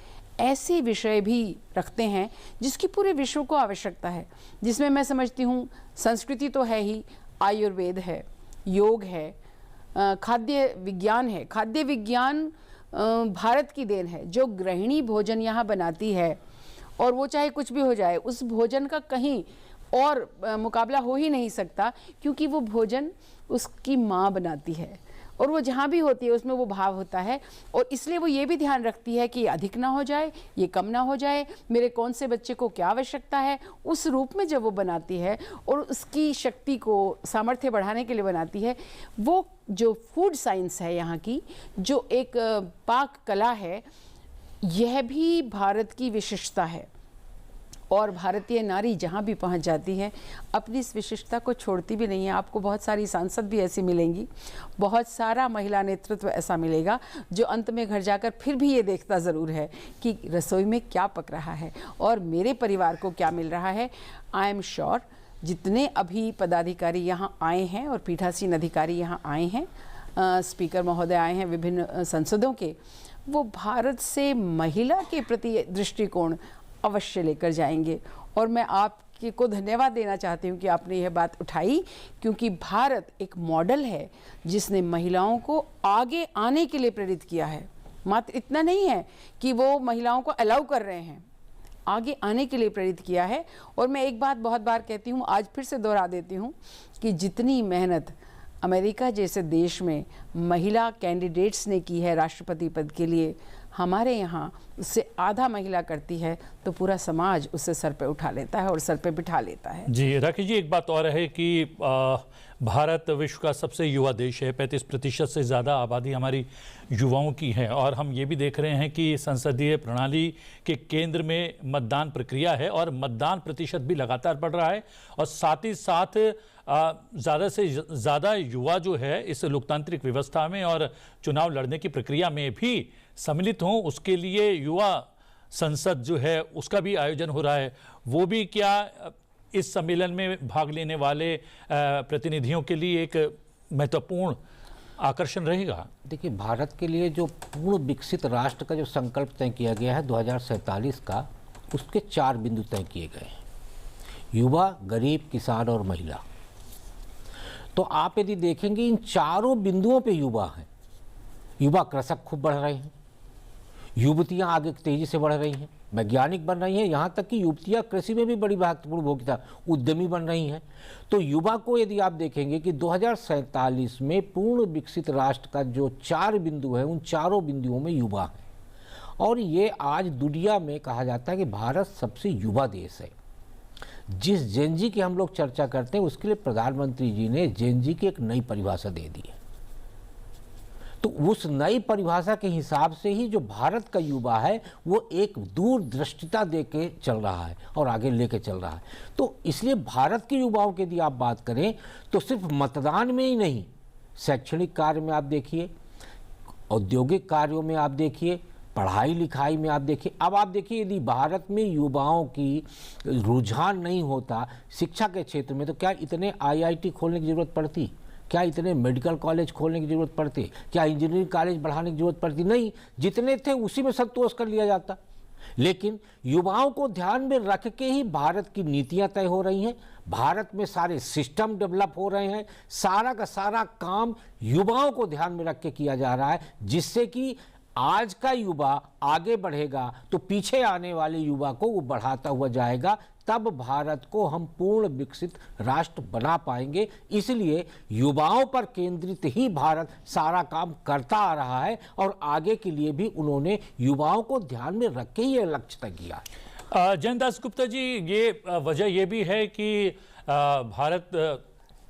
ऐसे विषय भी रखते हैं जिसकी पूरे विश्व को आवश्यकता है, जिसमें मैं समझती हूँ संस्कृति तो है ही, आयुर्वेद है, योग है, खाद्य विज्ञान है। खाद्य विज्ञान भारत की देन है। जो गृहिणी भोजन यहाँ बनाती है, और वो चाहे कुछ भी हो जाए, उस भोजन का कहीं और मुकाबला हो ही नहीं सकता, क्योंकि वो भोजन उसकी माँ बनाती है और वो जहाँ भी होती है उसमें वो भाव होता है। और इसलिए वो ये भी ध्यान रखती है कि अधिक ना हो जाए, ये कम ना हो जाए, मेरे कौन से बच्चे को क्या आवश्यकता है, उस रूप में जब वो बनाती है और उसकी शक्ति को, सामर्थ्य बढ़ाने के लिए बनाती है। वो जो फूड साइंस है यहाँ की, जो एक पाक कला है, यह भी भारत की विशिष्टता है। और भारतीय नारी जहाँ भी पहुँच जाती है अपनी इस विशिष्टता को छोड़ती भी नहीं है। आपको बहुत सारी सांसद भी ऐसी मिलेंगी, बहुत सारा महिला नेतृत्व ऐसा मिलेगा जो अंत में घर जाकर फिर भी ये देखता ज़रूर है कि रसोई में क्या पक रहा है और मेरे परिवार को क्या मिल रहा है। आई एम श्योर जितने अभी पदाधिकारी यहाँ आए हैं और पीठासीन अधिकारी यहाँ आए हैं, स्पीकर महोदय आए हैं विभिन्न संसदों के, वो भारत से महिला के प्रति दृष्टिकोण अवश्य लेकर जाएंगे। और मैं आपके को धन्यवाद देना चाहती हूँ कि आपने यह बात उठाई, क्योंकि भारत एक मॉडल है जिसने महिलाओं को आगे आने के लिए प्रेरित किया है। मात्र इतना नहीं है कि वो महिलाओं को अलाउ कर रहे हैं, आगे आने के लिए प्रेरित किया है। और मैं एक बात बहुत बार कहती हूँ, आज फिर से दोहरा देती हूँ कि जितनी मेहनत अमेरिका जैसे देश में महिला कैंडिडेट्स ने की है राष्ट्रपति पद के लिए, हमारे यहाँ उससे आधा महिला करती है तो पूरा समाज उससे सर पे उठा लेता है और सर पे बिठा लेता है। जी राकेश जी, एक बात और है कि भारत विश्व का सबसे युवा देश है। 35% से ज़्यादा आबादी हमारी युवाओं की है और हम ये भी देख रहे हैं कि संसदीय प्रणाली के केंद्र में मतदान प्रक्रिया है और मतदान प्रतिशत भी लगातार बढ़ रहा है और साथ ही साथ ज़्यादा से ज़्यादा युवा जो है इस लोकतांत्रिक व्यवस्था में और चुनाव लड़ने की प्रक्रिया में भी सम्मिलित हों, उसके लिए युवा संसद जो है उसका भी आयोजन हो रहा है। वो भी क्या इस सम्मेलन में भाग लेने वाले प्रतिनिधियों के लिए एक महत्वपूर्ण आकर्षण रहेगा? देखिए, भारत के लिए जो पूर्ण विकसित राष्ट्र का जो संकल्प तय किया गया है 2047 का, उसके 4 बिंदु तय किए गए हैं: युवा, गरीब, किसान और महिला। तो आप यदि देखेंगे इन चारों बिंदुओं पे युवा हैं। युवा कृषक खूब बढ़ रहे हैं, युवतियां आगे तेजी से बढ़ रही हैं, वैज्ञानिक बन रही हैं, यहाँ तक कि युवतियां कृषि में भी बड़ी महत्वपूर्ण भूमिका उद्यमी बन रही हैं। तो युवा को यदि आप देखेंगे कि 2047 में पूर्ण विकसित राष्ट्र का जो 4 बिंदु है, उन चारों बिंदुओं में युवा है। और ये आज दुनिया में कहा जाता है कि भारत सबसे युवा देश है। जिस जेनजी की हम लोग चर्चा करते हैं उसके लिए प्रधानमंत्री जी ने जेनजी की एक नई परिभाषा दे दी है। तो उस नई परिभाषा के हिसाब से ही जो भारत का युवा है वो एक दूरदृष्टिता दे के चल रहा है और आगे लेके चल रहा है। तो इसलिए भारत के युवाओं की यदि आप बात करें तो सिर्फ मतदान में ही नहीं, शैक्षणिक कार्य में आप देखिए, औद्योगिक कार्यों में आप देखिए, पढ़ाई लिखाई में आप देखिए। अब आप देखिए, यदि भारत में युवाओं की रुझान नहीं होता शिक्षा के क्षेत्र में, तो क्या इतने IIT खोलने की जरूरत पड़ती? क्या इतने मेडिकल कॉलेज खोलने की जरूरत पड़ती? क्या इंजीनियरिंग कॉलेज बढ़ाने की जरूरत पड़ती? नहीं, जितने थे उसी में संतोष कर लिया जाता। लेकिन युवाओं को ध्यान में रख के ही भारत की नीतियां तय हो रही हैं, भारत में सारे सिस्टम डेवलप हो रहे हैं, सारा का सारा काम युवाओं को ध्यान में रख के किया जा रहा है, जिससे कि आज का युवा आगे बढ़ेगा तो पीछे आने वाले युवा को वो बढ़ाता हुआ जाएगा, तब भारत को हम पूर्ण विकसित राष्ट्र बना पाएंगे। इसलिए युवाओं पर केंद्रित ही भारत सारा काम करता आ रहा है और आगे के लिए भी उन्होंने युवाओं को ध्यान में रख के ये लक्ष्य तय किया है। जयंत दासगुप्ता जी, ये वजह ये भी है कि भारत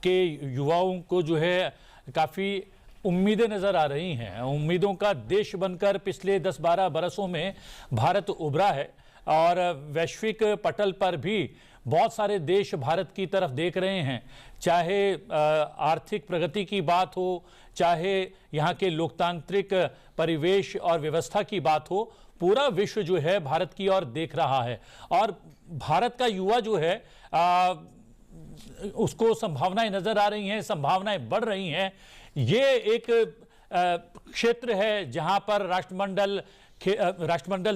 के युवाओं को जो है काफ़ी उम्मीदें नज़र आ रही हैं। उम्मीदों का देश बनकर पिछले 10-12 बरसों में भारत उभरा है और वैश्विक पटल पर भी बहुत सारे देश भारत की तरफ देख रहे हैं। चाहे आर्थिक प्रगति की बात हो, चाहे यहाँ के लोकतांत्रिक परिवेश और व्यवस्था की बात हो, पूरा विश्व जो है भारत की ओर देख रहा है। और भारत का युवा जो है उसको संभावनाएं नज़र आ रही हैं, संभावनाएं बढ़ रही हैं। ये एक क्षेत्र है जहां पर राष्ट्रमंडल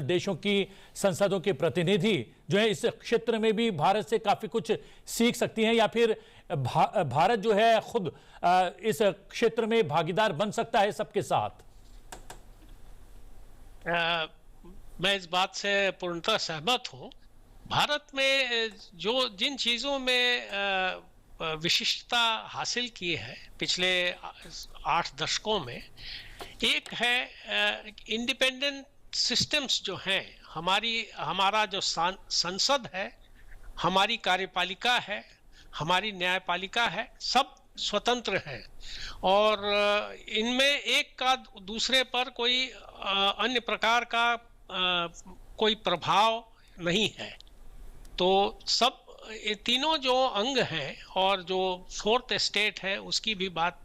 देशों की संसदों के प्रतिनिधि जो है इस क्षेत्र में भी भारत से काफी कुछ सीख सकती हैं, या फिर भारत जो है खुद इस क्षेत्र में भागीदार बन सकता है सबके साथ। मैं इस बात से पूर्णतः सहमत हूं। भारत में जिन चीजों में विशिष्टता हासिल की है पिछले 8 दशकों में, एक है इंडिपेंडेंट सिस्टम्स जो हैं। हमारा जो संसद है, हमारी कार्यपालिका है, हमारी न्यायपालिका है, सब स्वतंत्र हैं और इनमें एक का दूसरे पर कोई अन्य प्रकार का कोई प्रभाव नहीं है। तो सब ये तीनों जो अंग हैं और जो 4th स्टेट है उसकी भी बात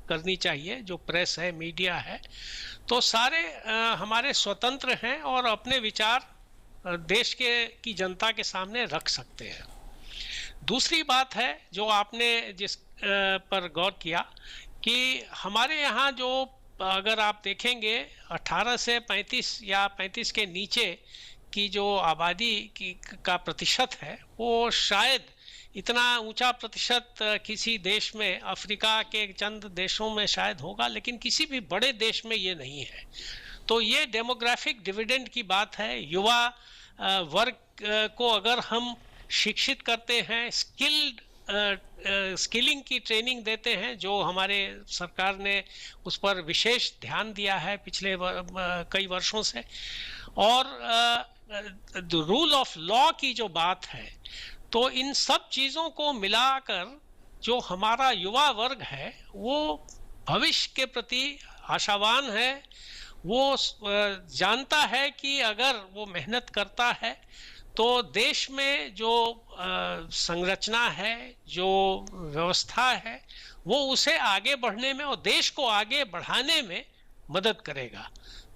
करनी चाहिए, जो प्रेस है, मीडिया है, तो सारे हमारे स्वतंत्र हैं और अपने विचार देश की जनता के सामने रख सकते हैं। दूसरी बात है जो आपने जिस पर गौर किया कि हमारे यहाँ जो, अगर आप देखेंगे 18 से 35 या 35 के नीचे की जो आबादी का प्रतिशत है, वो शायद इतना ऊंचा प्रतिशत किसी देश में, अफ्रीका के चंद देशों में शायद होगा, लेकिन किसी भी बड़े देश में ये नहीं है। तो ये डेमोग्राफिक डिविडेंड की बात है। युवा वर्ग को अगर हम शिक्षित करते हैं, स्किलिंग की ट्रेनिंग देते हैं, जो हमारे सरकार ने उस पर विशेष ध्यान दिया है पिछले कई वर्षों से, और रूल ऑफ लॉ की जो बात है, तो इन सब चीज़ों को मिलाकर जो हमारा युवा वर्ग है वो भविष्य के प्रति आशावान है। वो जानता है कि अगर वो मेहनत करता है तो देश में जो संरचना है, जो व्यवस्था है, वो उसे आगे बढ़ने में और देश को आगे बढ़ाने में मदद करेगा।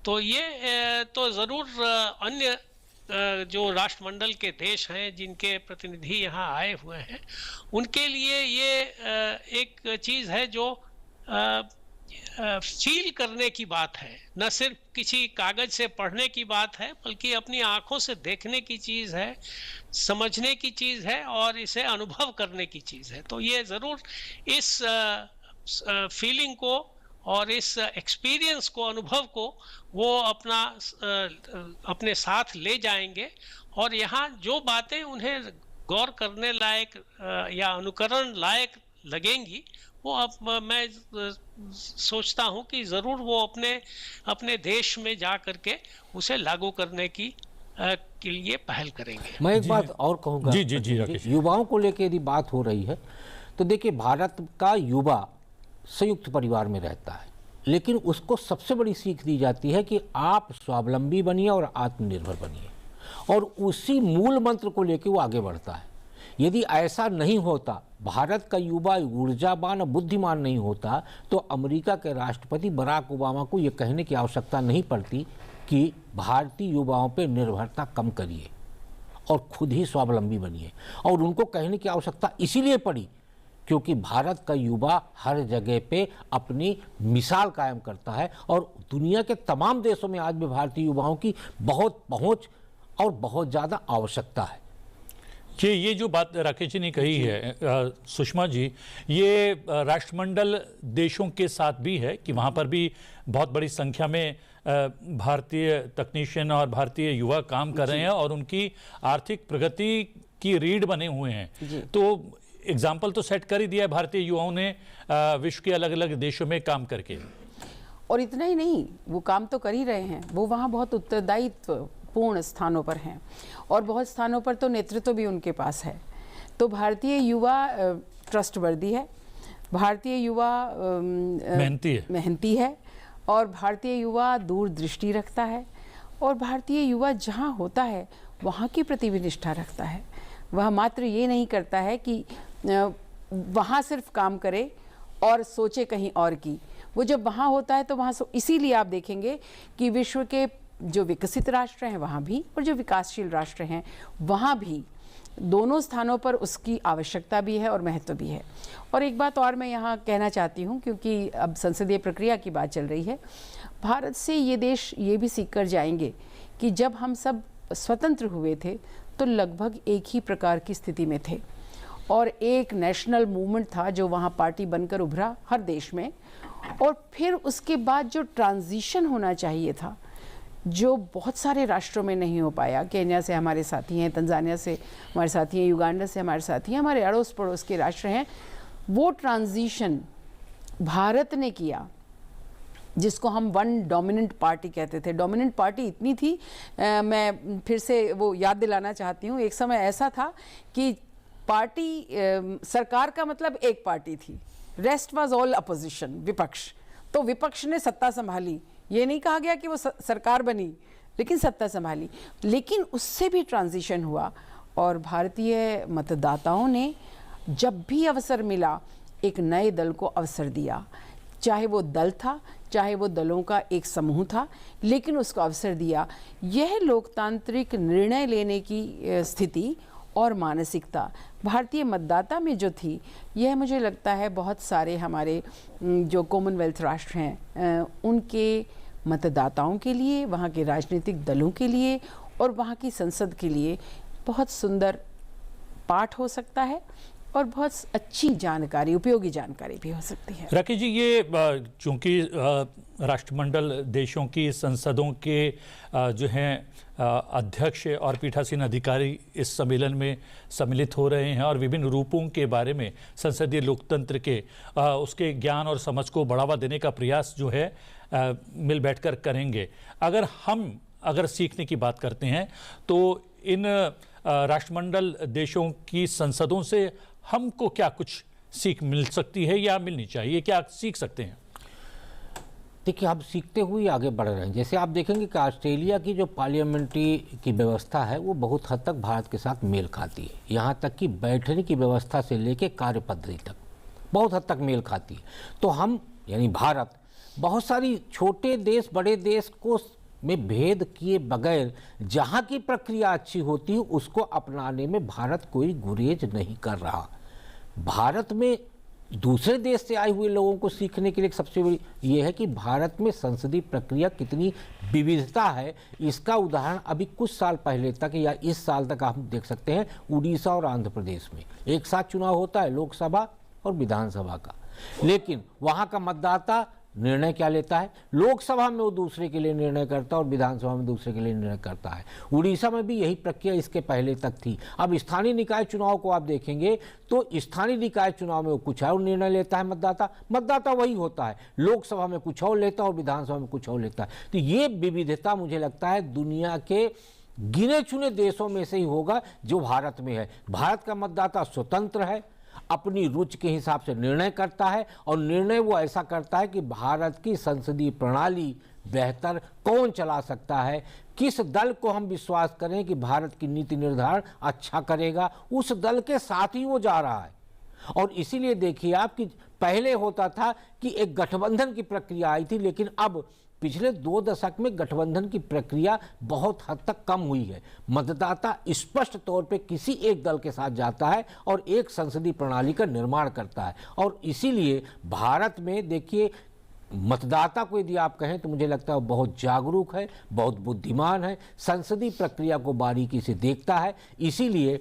तो ये तो ज़रूर अन्य जो राष्ट्रमंडल के देश हैं जिनके प्रतिनिधि यहाँ आए हुए हैं, उनके लिए ये एक चीज़ है जो फील करने की बात है, न सिर्फ किसी कागज से पढ़ने की बात है, बल्कि अपनी आंखों से देखने की चीज़ है, समझने की चीज़ है और इसे अनुभव करने की चीज़ है। तो ये ज़रूर इस फीलिंग को और इस एक्सपीरियंस को, अनुभव को वो अपने साथ ले जाएंगे, और यहाँ जो बातें उन्हें गौर करने लायक या अनुकरण लायक लगेंगी, वो अब मैं सोचता हूँ कि ज़रूर वो अपने देश में जा करके उसे लागू करने के लिए पहल करेंगे। मैं एक बात और कहूँगा, जी, युवाओं को लेकर यदि बात हो रही है तो देखिए, भारत का युवा संयुक्त परिवार में रहता है, लेकिन उसको सबसे बड़ी सीख दी जाती है कि आप स्वावलंबी बनिए और आत्मनिर्भर बनिए, और उसी मूल मंत्र को लेकर वो आगे बढ़ता है। यदि ऐसा नहीं होता, भारत का युवा ऊर्जावान और बुद्धिमान नहीं होता, तो अमेरिका के राष्ट्रपति बराक ओबामा को ये कहने की आवश्यकता नहीं पड़ती कि भारतीय युवाओं पे निर्भरता कम करिए और खुद ही स्वावलंबी बनिए। और उनको कहने की आवश्यकता इसीलिए पड़ी क्योंकि भारत का युवा हर जगह पे अपनी मिसाल कायम करता है, और दुनिया के तमाम देशों में आज भी भारतीय युवाओं की बहुत पहुंच और बहुत ज़्यादा आवश्यकता है। ये जो बात राकेश जी ने कही है, सुषमा जी, ये राष्ट्रमंडल देशों के साथ भी है कि वहाँ पर भी बहुत बड़ी संख्या में भारतीय तकनीशियन और भारतीय युवा काम कर रहे हैं और उनकी आर्थिक प्रगति की रीढ़ बने हुए हैं। तो एग्जाम्पल तो सेट कर ही दिया है भारतीय युवाओं ने विश्व के अलग अलग देशों में काम करके। और इतना ही नहीं, वो काम तो कर ही रहे हैं, वो वहाँ बहुत उत्तरदायित्व पूर्ण स्थानों पर हैं, और बहुत स्थानों पर तो नेतृत्व भी उनके पास है। तो भारतीय युवा ट्रस्टवर्दी है, भारतीय युवा मेहनती है, और भारतीय युवा दूरदृष्टि रखता है, और भारतीय युवा जहाँ होता है वहाँ की प्रति भी निष्ठा रखता है। वह मात्र ये नहीं करता है कि वहाँ सिर्फ काम करे और सोचे कहीं और की। वो जब वहाँ होता है तो वहाँ, इसीलिए आप देखेंगे कि विश्व के जो विकसित राष्ट्र हैं वहाँ भी, और जो विकासशील राष्ट्र हैं वहाँ भी, दोनों स्थानों पर उसकी आवश्यकता भी है और महत्व भी है। और एक बात और मैं यहाँ कहना चाहती हूँ, क्योंकि अब संसदीय प्रक्रिया की बात चल रही है, भारत से ये देश ये भी सीख कर जाएंगे कि जब हम सब स्वतंत्र हुए थे तो लगभग एक ही प्रकार की स्थिति में थे, और एक नेशनल मूवमेंट था जो वहाँ पार्टी बनकर उभरा हर देश में, और फिर उसके बाद जो ट्रांजिशन होना चाहिए था, जो बहुत सारे राष्ट्रों में नहीं हो पाया। केन्या से हमारे साथी हैं, तंजानिया से हमारे साथी हैं, युगांडा से हमारे साथी हैं, हमारे अड़ोस पड़ोस के राष्ट्र हैं। वो ट्रांजिशन भारत ने किया, जिसको हम वन डोमिनेंट पार्टी कहते थे। डोमिनेंट पार्टी इतनी थी, मैं फिर से वो याद दिलाना चाहती हूँ, एक समय ऐसा था कि पार्टी सरकार का मतलब एक पार्टी थी, रेस्ट वाज ऑल अपोजिशन, विपक्ष। तो विपक्ष ने सत्ता संभाली, ये नहीं कहा गया कि वो सरकार बनी, लेकिन सत्ता संभाली। लेकिन उससे भी ट्रांजिशन हुआ, और भारतीय मतदाताओं ने जब भी अवसर मिला एक नए दल को अवसर दिया, चाहे वो दल था, चाहे वो दलों का एक समूह था, लेकिन उसको अवसर दिया। यह लोकतांत्रिक निर्णय लेने की स्थिति और मानसिकता भारतीय मतदाता में जो थी, यह मुझे लगता है बहुत सारे हमारे जो कॉमनवेल्थ राष्ट्र हैं उनके मतदाताओं के लिए, वहाँ के राजनीतिक दलों के लिए और वहाँ की संसद के लिए बहुत सुंदर पाठ हो सकता है, और बहुत अच्छी जानकारी, उपयोगी जानकारी भी हो सकती है। राकेश जी, ये चूंकि राष्ट्रमंडल देशों की संसदों के जो हैं अध्यक्ष और पीठासीन अधिकारी इस सम्मेलन में सम्मिलित हो रहे हैं और विभिन्न रूपों के बारे में संसदीय लोकतंत्र के उसके ज्ञान और समझ को बढ़ावा देने का प्रयास जो है मिल बैठकर करेंगे। अगर सीखने की बात करते हैं तो इन राष्ट्रमंडल देशों की संसदों से हमको क्या कुछ सीख मिल सकती है या मिलनी चाहिए, क्या सीख सकते हैं? देखिए, हम सीखते हुए आगे बढ़ रहे हैं। जैसे आप देखेंगे कि ऑस्ट्रेलिया की जो पार्लियामेंट्री की व्यवस्था है वो बहुत हद तक भारत के साथ मेल खाती है। यहाँ तक कि बैठने की व्यवस्था से लेकर कार्य पद्धति तक बहुत हद तक मेल खाती है। तो हम यानी भारत बहुत सारी छोटे देश बड़े देश को में भेद किए बगैर जहाँ की प्रक्रिया अच्छी होती है उसको अपनाने में भारत कोई गुरेज नहीं कर रहा। भारत में दूसरे देश से आए हुए लोगों को सीखने के लिए सबसे बड़ी ये है कि भारत में संसदीय प्रक्रिया कितनी विविधता है। इसका उदाहरण अभी कुछ साल पहले तक या इस साल तक हम देख सकते हैं, उड़ीसा और आंध्र प्रदेश में एक साथ चुनाव होता है, लोकसभा और विधानसभा का, लेकिन वहाँ का मतदाता निर्णय क्या लेता है, लोकसभा में वो दूसरे के लिए निर्णय करता है और विधानसभा में दूसरे के लिए निर्णय करता है। उड़ीसा में भी यही प्रक्रिया इसके पहले तक थी। अब स्थानीय निकाय चुनाव को आप देखेंगे तो स्थानीय निकाय चुनाव में वो कुछ और निर्णय लेता है मतदाता वही होता है, लोकसभा में कुछ और लेता है और विधानसभा में कुछ और लेता है। तो ये विविधता मुझे लगता है दुनिया के गिने चुने देशों में से ही होगा जो भारत में है। भारत का मतदाता स्वतंत्र है, अपनी रुचि के हिसाब से निर्णय करता है और निर्णय वो ऐसा करता है कि भारत की संसदीय प्रणाली बेहतर कौन चला सकता है, किस दल को हम विश्वास करें कि भारत की नीति निर्धारण अच्छा करेगा, उस दल के साथ ही वो जा रहा है। और इसीलिए देखिए आप कि पहले होता था कि एक गठबंधन की प्रक्रिया आई थी, लेकिन अब पिछले 2 दशक में गठबंधन की प्रक्रिया बहुत हद तक कम हुई है। मतदाता स्पष्ट तौर पे किसी एक दल के साथ जाता है और एक संसदीय प्रणाली का निर्माण करता है। और इसीलिए भारत में देखिए मतदाता को यदि आप कहें तो मुझे लगता है बहुत जागरूक है, बहुत बुद्धिमान है, संसदीय प्रक्रिया को बारीकी से देखता है। इसीलिए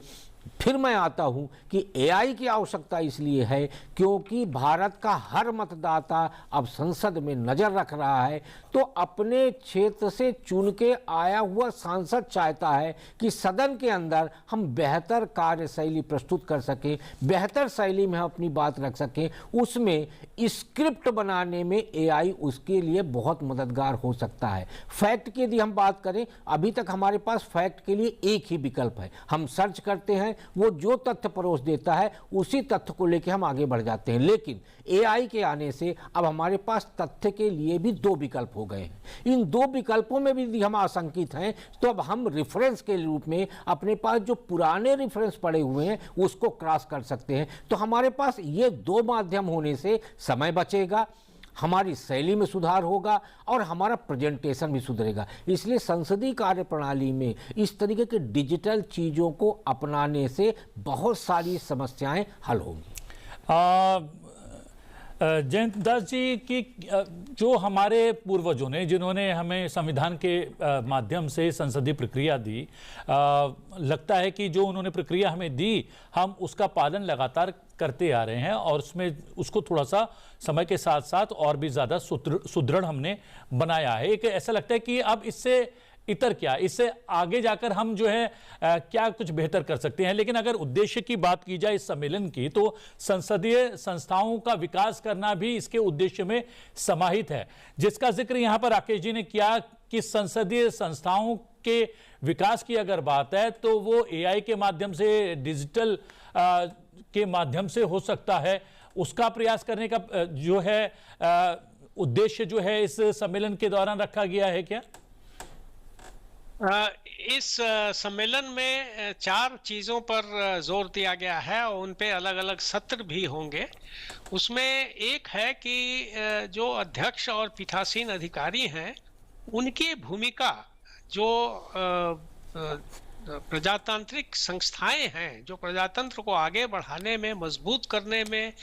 फिर मैं आता हूं कि एआई की आवश्यकता इसलिए है क्योंकि भारत का हर मतदाता अब संसद में नजर रख रहा है, तो अपने क्षेत्र से चुन के आया हुआ सांसद चाहता है कि सदन के अंदर हम बेहतर कार्यशैली प्रस्तुत कर सकें, बेहतर शैली में हम अपनी बात रख सकें। उसमें स्क्रिप्ट बनाने में एआई उसके लिए बहुत मददगार हो सकता है। फैक्ट की यदि हम बात करें, अभी तक हमारे पास फैक्ट के लिए एक ही विकल्प है, हम सर्च करते हैं, वो जो तथ्य परोस देता है उसी तथ्य को लेकर हम आगे बढ़ जाते हैं। लेकिन एआई के आने से अब हमारे पास तथ्य के लिए भी 2 विकल्प हो गए हैं। इन 2 विकल्पों में भी यदि हम आशंकित हैं तो अब हम रेफरेंस के रूप में अपने पास जो पुराने रेफरेंस पड़े हुए हैं उसको क्रॉस कर सकते हैं। तो हमारे पास ये 2 माध्यम होने से समय बचेगा, हमारी शैली में सुधार होगा और हमारा प्रेजेंटेशन भी सुधरेगा। इसलिए संसदीय कार्यप्रणाली में इस तरीके के डिजिटल चीज़ों को अपनाने से बहुत सारी समस्याएं हल होंगी। जयंत दास जी की जो हमारे पूर्वजों ने जिन्होंने हमें संविधान के माध्यम से संसदीय प्रक्रिया दी, लगता है कि जो उन्होंने प्रक्रिया हमें दी हम उसका पालन लगातार करते आ रहे हैं और उसमें उसको थोड़ा सा समय के साथ साथ और भी ज़्यादा सुदृढ़ हमने बनाया है। एक ऐसा लगता है कि अब इससे इतर क्या, इससे आगे जाकर हम जो है क्या कुछ बेहतर कर सकते हैं। लेकिन अगर उद्देश्य की बात की जाए इस सम्मेलन की, तो संसदीय संस्थाओं का विकास करना भी इसके उद्देश्य में समाहित है, जिसका जिक्र यहाँ पर राकेश जी ने किया कि संसदीय संस्थाओं के विकास की अगर बात है तो वो एआई के माध्यम से, डिजिटल के माध्यम से हो सकता है। उसका प्रयास करने का जो है उद्देश्य जो है इस सम्मेलन के दौरान रखा गया है क्या? इस सम्मेलन में 4 चीजों पर जोर दिया गया है और उन पे अलग अलग सत्र भी होंगे। उसमें एक है कि जो अध्यक्ष और पीठासीन अधिकारी हैं उनकी भूमिका, जो प्रजातांत्रिक संस्थाएं हैं जो प्रजातंत्र को आगे बढ़ाने में, मजबूत करने में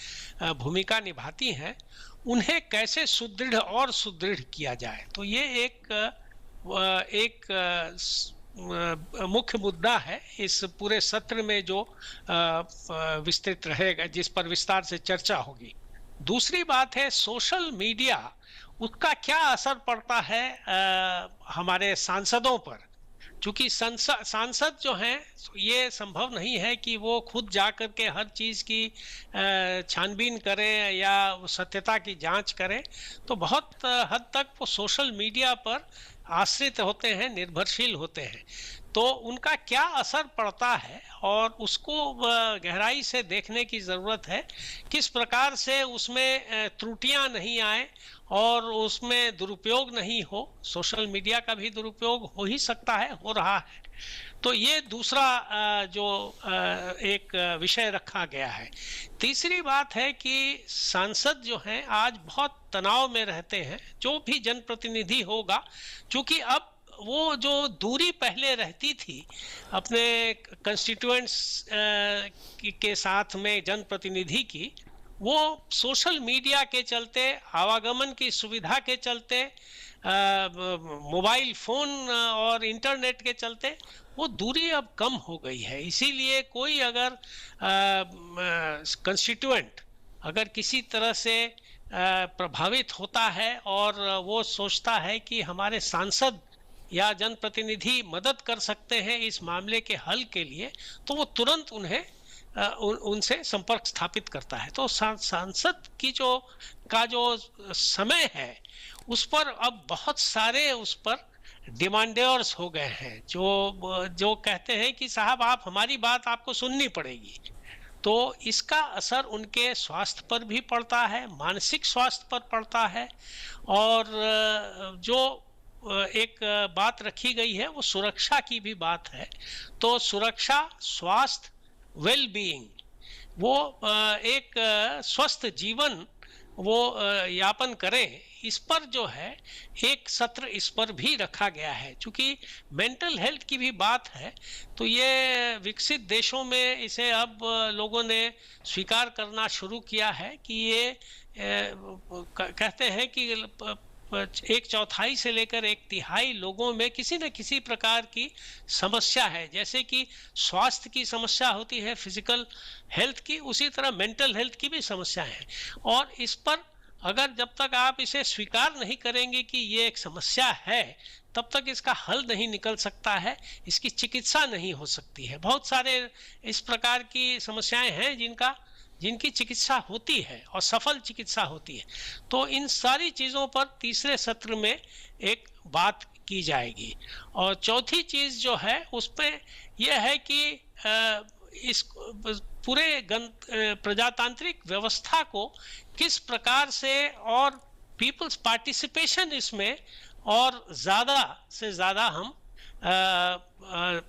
भूमिका निभाती हैं, उन्हें कैसे सुदृढ़ और सुदृढ़ किया जाए। तो ये एक मुख्य मुद्दा है इस पूरे सत्र में जो विस्तृत रहेगा, जिस पर विस्तार से चर्चा होगी। दूसरी बात है सोशल मीडिया, उसका क्या असर पड़ता है हमारे सांसदों पर। क्योंकि सांसद जो हैं, ये संभव नहीं है कि वो खुद जा कर के हर चीज़ की छानबीन करें या सत्यता की जांच करें, तो बहुत हद तक वो सोशल मीडिया पर आश्रित होते हैं, निर्भरशील होते हैं। तो उनका क्या असर पड़ता है और उसको गहराई से देखने की ज़रूरत है, किस प्रकार से उसमें त्रुटियां नहीं आए और उसमें दुरुपयोग नहीं हो। सोशल मीडिया का भी दुरुपयोग हो ही सकता है, हो रहा है। तो ये दूसरा जो एक विषय रखा गया है। तीसरी बात है कि सांसद जो हैं आज बहुत तनाव में रहते हैं, जो भी जनप्रतिनिधि होगा, क्योंकि अब वो जो दूरी पहले रहती थी अपने कंस्टिट्यूएंट्स के साथ में जनप्रतिनिधि की, वो सोशल मीडिया के चलते, आवागमन की सुविधा के चलते, मोबाइल फोन और इंटरनेट के चलते वो दूरी अब कम हो गई है। इसीलिए कोई अगर कंस्टिट्यूएंट अगर किसी तरह से प्रभावित होता है और वो सोचता है कि हमारे सांसद या जनप्रतिनिधि मदद कर सकते हैं इस मामले के हल के लिए, तो वो तुरंत उन्हें उनसे संपर्क स्थापित करता है। तो सांसद की जो समय है उस पर अब बहुत सारे उस पर डिमांडर्स हो गए हैं, जो कहते हैं कि साहब आप हमारी बात आपको सुननी पड़ेगी। तो इसका असर उनके स्वास्थ्य पर भी पड़ता है, मानसिक स्वास्थ्य पर पड़ता है। और जो एक बात रखी गई है वो सुरक्षा की भी बात है। तो सुरक्षा, स्वास्थ्य, वेल बीइंग, वो एक स्वस्थ जीवन वो यापन करें, इस पर जो है एक सत्र इस पर भी रखा गया है। क्योंकि मेंटल हेल्थ की भी बात है, तो ये विकसित देशों में इसे अब लोगों ने स्वीकार करना शुरू किया है कि ये कहते हैं कि 1/4 से लेकर 1/3 लोगों में किसी न किसी प्रकार की समस्या है। जैसे कि स्वास्थ्य की समस्या होती है, फिजिकल हेल्थ की, उसी तरह मेंटल हेल्थ की भी समस्या है। और इस पर अगर जब तक आप इसे स्वीकार नहीं करेंगे कि ये एक समस्या है, तब तक इसका हल नहीं निकल सकता है, इसकी चिकित्सा नहीं हो सकती है। बहुत सारे इस प्रकार की समस्याएं हैं जिनकी चिकित्सा होती है और सफल चिकित्सा होती है। तो इन सारी चीज़ों पर तीसरे सत्र में एक बात की जाएगी। और चौथी चीज़ जो है उसमें यह है कि इस पूरे प्रजातांत्रिक व्यवस्था को किस प्रकार से और पीपल्स पार्टिसिपेशन इसमें और ज़्यादा से ज़्यादा हम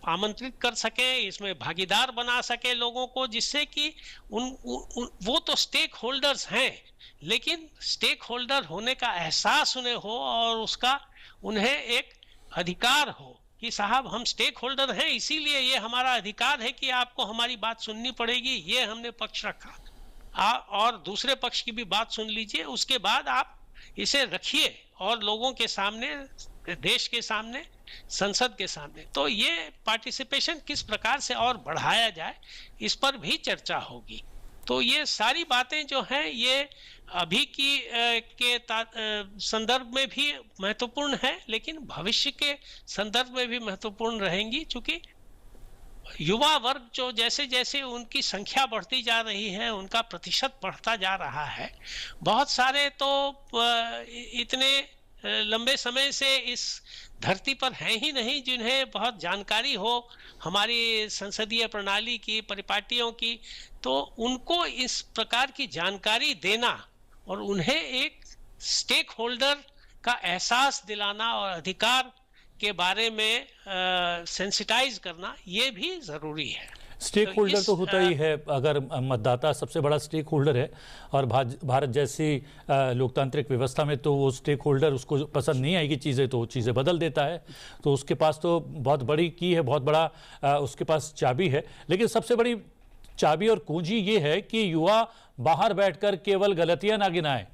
आमंत्रित कर सके, इसमें भागीदार बना सके लोगों को, जिससे कि वो तो स्टेक होल्डर्स हैं, लेकिन स्टेक होल्डर होने का एहसास उन्हें हो और उसका उन्हें एक अधिकार हो कि साहब हम स्टेक होल्डर हैं, इसीलिए ये हमारा अधिकार है कि आपको हमारी बात सुननी पड़ेगी। ये हमने पक्ष रखा और दूसरे पक्ष की भी बात सुन लीजिए, उसके बाद आप इसे रखिए और लोगों के सामने, देश के सामने, संसद के सामने। तो ये पार्टिसिपेशन किस प्रकार से और बढ़ाया जाए, इस पर भी चर्चा होगी। तो ये सारी बातें जो हैं ये अभी की के संदर्भ में भी महत्वपूर्ण है, लेकिन भविष्य के संदर्भ में भी महत्वपूर्ण रहेंगी। क्योंकि युवा वर्ग जो जैसे जैसे उनकी संख्या बढ़ती जा रही है, उनका प्रतिशत बढ़ता जा रहा है। बहुत सारे तो इतने लंबे समय से इस धरती पर हैं ही नहीं जिन्हें बहुत जानकारी हो हमारी संसदीय प्रणाली की, परिपाटियों की। तो उनको इस प्रकार की जानकारी देना और उन्हें एक स्टेक होल्डर का एहसास दिलाना और अधिकार के बारे में सेंसिटाइज करना, ये भी ज़रूरी है। स्टेक होल्डर तो होता ही है, अगर मतदाता सबसे बड़ा स्टेक होल्डर है और भारत जैसी लोकतांत्रिक व्यवस्था में तो वो स्टेक होल्डर, उसको पसंद नहीं आएगी चीज़ें तो चीज़ें बदल देता है। तो उसके पास तो बहुत बड़ी की है, बहुत बड़ा उसके पास चाबी है। लेकिन सबसे बड़ी चाबी और कुंजी ये है कि युवा बाहर बैठकर केवल गलतियां ना गिनाएं,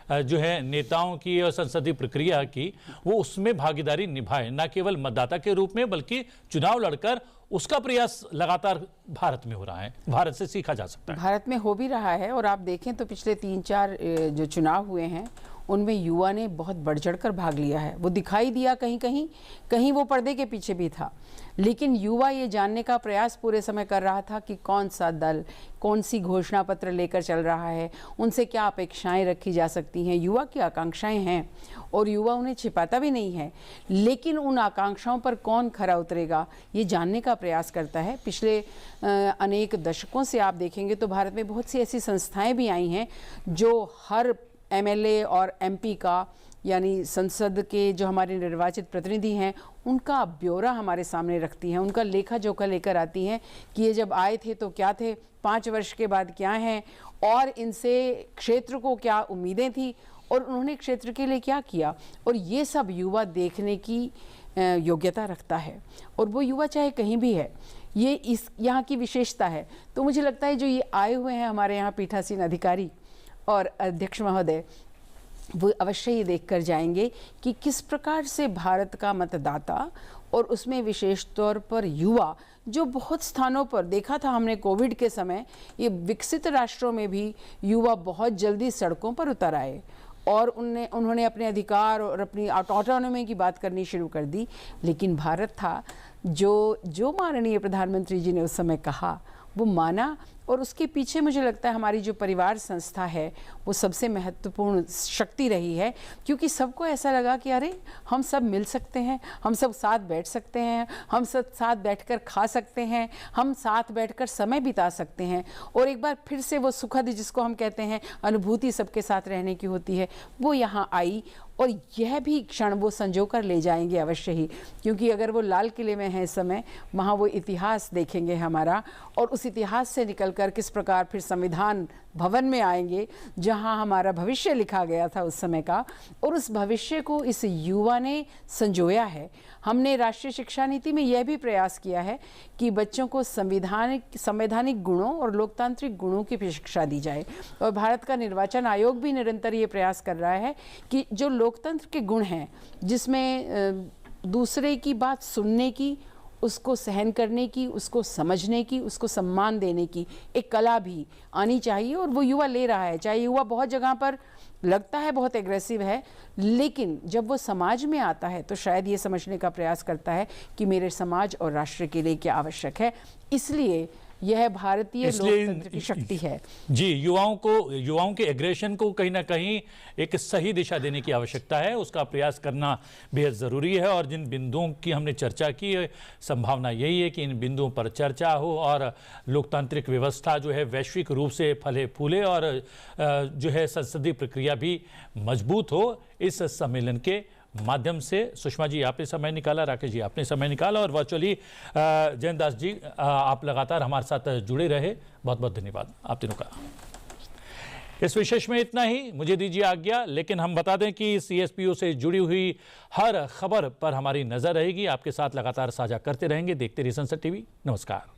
जो है नेताओं की और संसदीय प्रक्रिया की, वो उसमें भागीदारी निभाए, न केवल मतदाता के रूप में बल्कि चुनाव लड़कर उसका प्रयास लगातार भारत में हो रहा है। भारत से सीखा जा सकता है। भारत में हो भी रहा है, और आप देखें तो पिछले 3-4 जो चुनाव हुए हैं उनमें युवा ने बहुत बढ़ चढ़कर भाग लिया है। वो दिखाई दिया कहीं कहीं, कहीं वो पर्दे के पीछे भी था, लेकिन युवा ये जानने का प्रयास पूरे समय कर रहा था कि कौन सा दल कौन सी घोषणा पत्र लेकर चल रहा है, उनसे क्या अपेक्षाएं रखी जा सकती हैं। युवा की आकांक्षाएं हैं और युवा उन्हें छिपाता भी नहीं है, लेकिन उन आकांक्षाओं पर कौन खरा उतरेगा ये जानने का प्रयास करता है। पिछले अनेक दशकों से आप देखेंगे तो भारत में बहुत सी ऐसी संस्थाएं भी आई हैं जो हर एमएलए और एमपी का, यानी संसद के जो हमारे निर्वाचित प्रतिनिधि हैं, उनका ब्यौरा हमारे सामने रखती हैं, उनका लेखा जोखा लेकर आती हैं कि ये जब आए थे तो क्या थे, 5 वर्ष के बाद क्या हैं, और इनसे क्षेत्र को क्या उम्मीदें थी और उन्होंने क्षेत्र के लिए क्या किया। और ये सब युवा देखने की योग्यता रखता है, और वो युवा चाहे कहीं भी है, ये इस यहाँ की विशेषता है। तो मुझे लगता है जो ये आए हुए हैं हमारे यहाँ पीठासीन अधिकारी और अध्यक्ष महोदय, वो अवश्य ही देख कर जाएंगे कि किस प्रकार से भारत का मतदाता, और उसमें विशेष तौर पर युवा, जो बहुत स्थानों पर देखा था हमने कोविड के समय, ये विकसित राष्ट्रों में भी युवा बहुत जल्दी सड़कों पर उतर आए और उन्होंने अपने अधिकार और अपनी ऑटोनॉमी की बात करनी शुरू कर दी। लेकिन भारत था जो माननीय प्रधानमंत्री जी ने उस समय कहा वो माना, और उसके पीछे मुझे लगता है हमारी जो परिवार संस्था है वो सबसे महत्वपूर्ण शक्ति रही है, क्योंकि सबको ऐसा लगा कि अरे हम सब मिल सकते हैं, हम सब साथ बैठ सकते हैं, हम सब साथ बैठकर खा सकते हैं, हम साथ बैठकर समय बिता सकते हैं, और एक बार फिर से वो सुखद, जिसको हम कहते हैं अनुभूति सबके साथ रहने की होती है, वो यहाँ आई। और यह भी क्षण वो संजो कर ले जाएंगे अवश्य ही, क्योंकि अगर वो लाल किले में है इस समय, वहाँ वो इतिहास देखेंगे हमारा, और उस इतिहास से निकलकर किस प्रकार फिर संविधान भवन में आएंगे जहाँ हमारा भविष्य लिखा गया था उस समय का, और उस भविष्य को इस युवा ने संजोया है। हमने राष्ट्रीय शिक्षा नीति में यह भी प्रयास किया है कि बच्चों को संवैधानिक गुणों और लोकतांत्रिक गुणों की शिक्षा दी जाए, और भारत का निर्वाचन आयोग भी निरंतर ये प्रयास कर रहा है कि जो लोकतंत्र के गुण हैं, जिसमें दूसरे की बात सुनने की, उसको सहन करने की, उसको समझने की, उसको सम्मान देने की एक कला भी आनी चाहिए, और वो युवा ले रहा है। चाहे युवा बहुत जगह पर लगता है बहुत एग्रेसिव है, लेकिन जब वो समाज में आता है तो शायद ये समझने का प्रयास करता है कि मेरे समाज और राष्ट्र के लिए क्या आवश्यक है। इसलिए यह भारतीय लोकतंत्र की शक्ति है। जी, युवाओं के एग्रेशन को कहीं ना कहीं एक सही दिशा देने की आवश्यकता है, उसका प्रयास करना बेहद ज़रूरी है। और जिन बिंदुओं की हमने चर्चा की, संभावना यही है कि इन बिंदुओं पर चर्चा हो और लोकतांत्रिक व्यवस्था जो है वैश्विक रूप से फले फूले, और जो है संसदीय प्रक्रिया भी मजबूत हो। इस सम्मेलन के माध्यम से सुषमा जी आपने समय निकाला, राकेश जी आपने समय निकाला, और वर्चुअली जयंत दास जी आप लगातार हमारे साथ जुड़े रहे। बहुत बहुत धन्यवाद आप तीनों का। इस विशेष में इतना ही, मुझे दीजिए आज्ञा। लेकिन हम बता दें कि CSPO से जुड़ी हुई हर खबर पर हमारी नज़र रहेगी, आपके साथ लगातार साझा करते रहेंगे। देखते रहिए संसद TV। नमस्कार।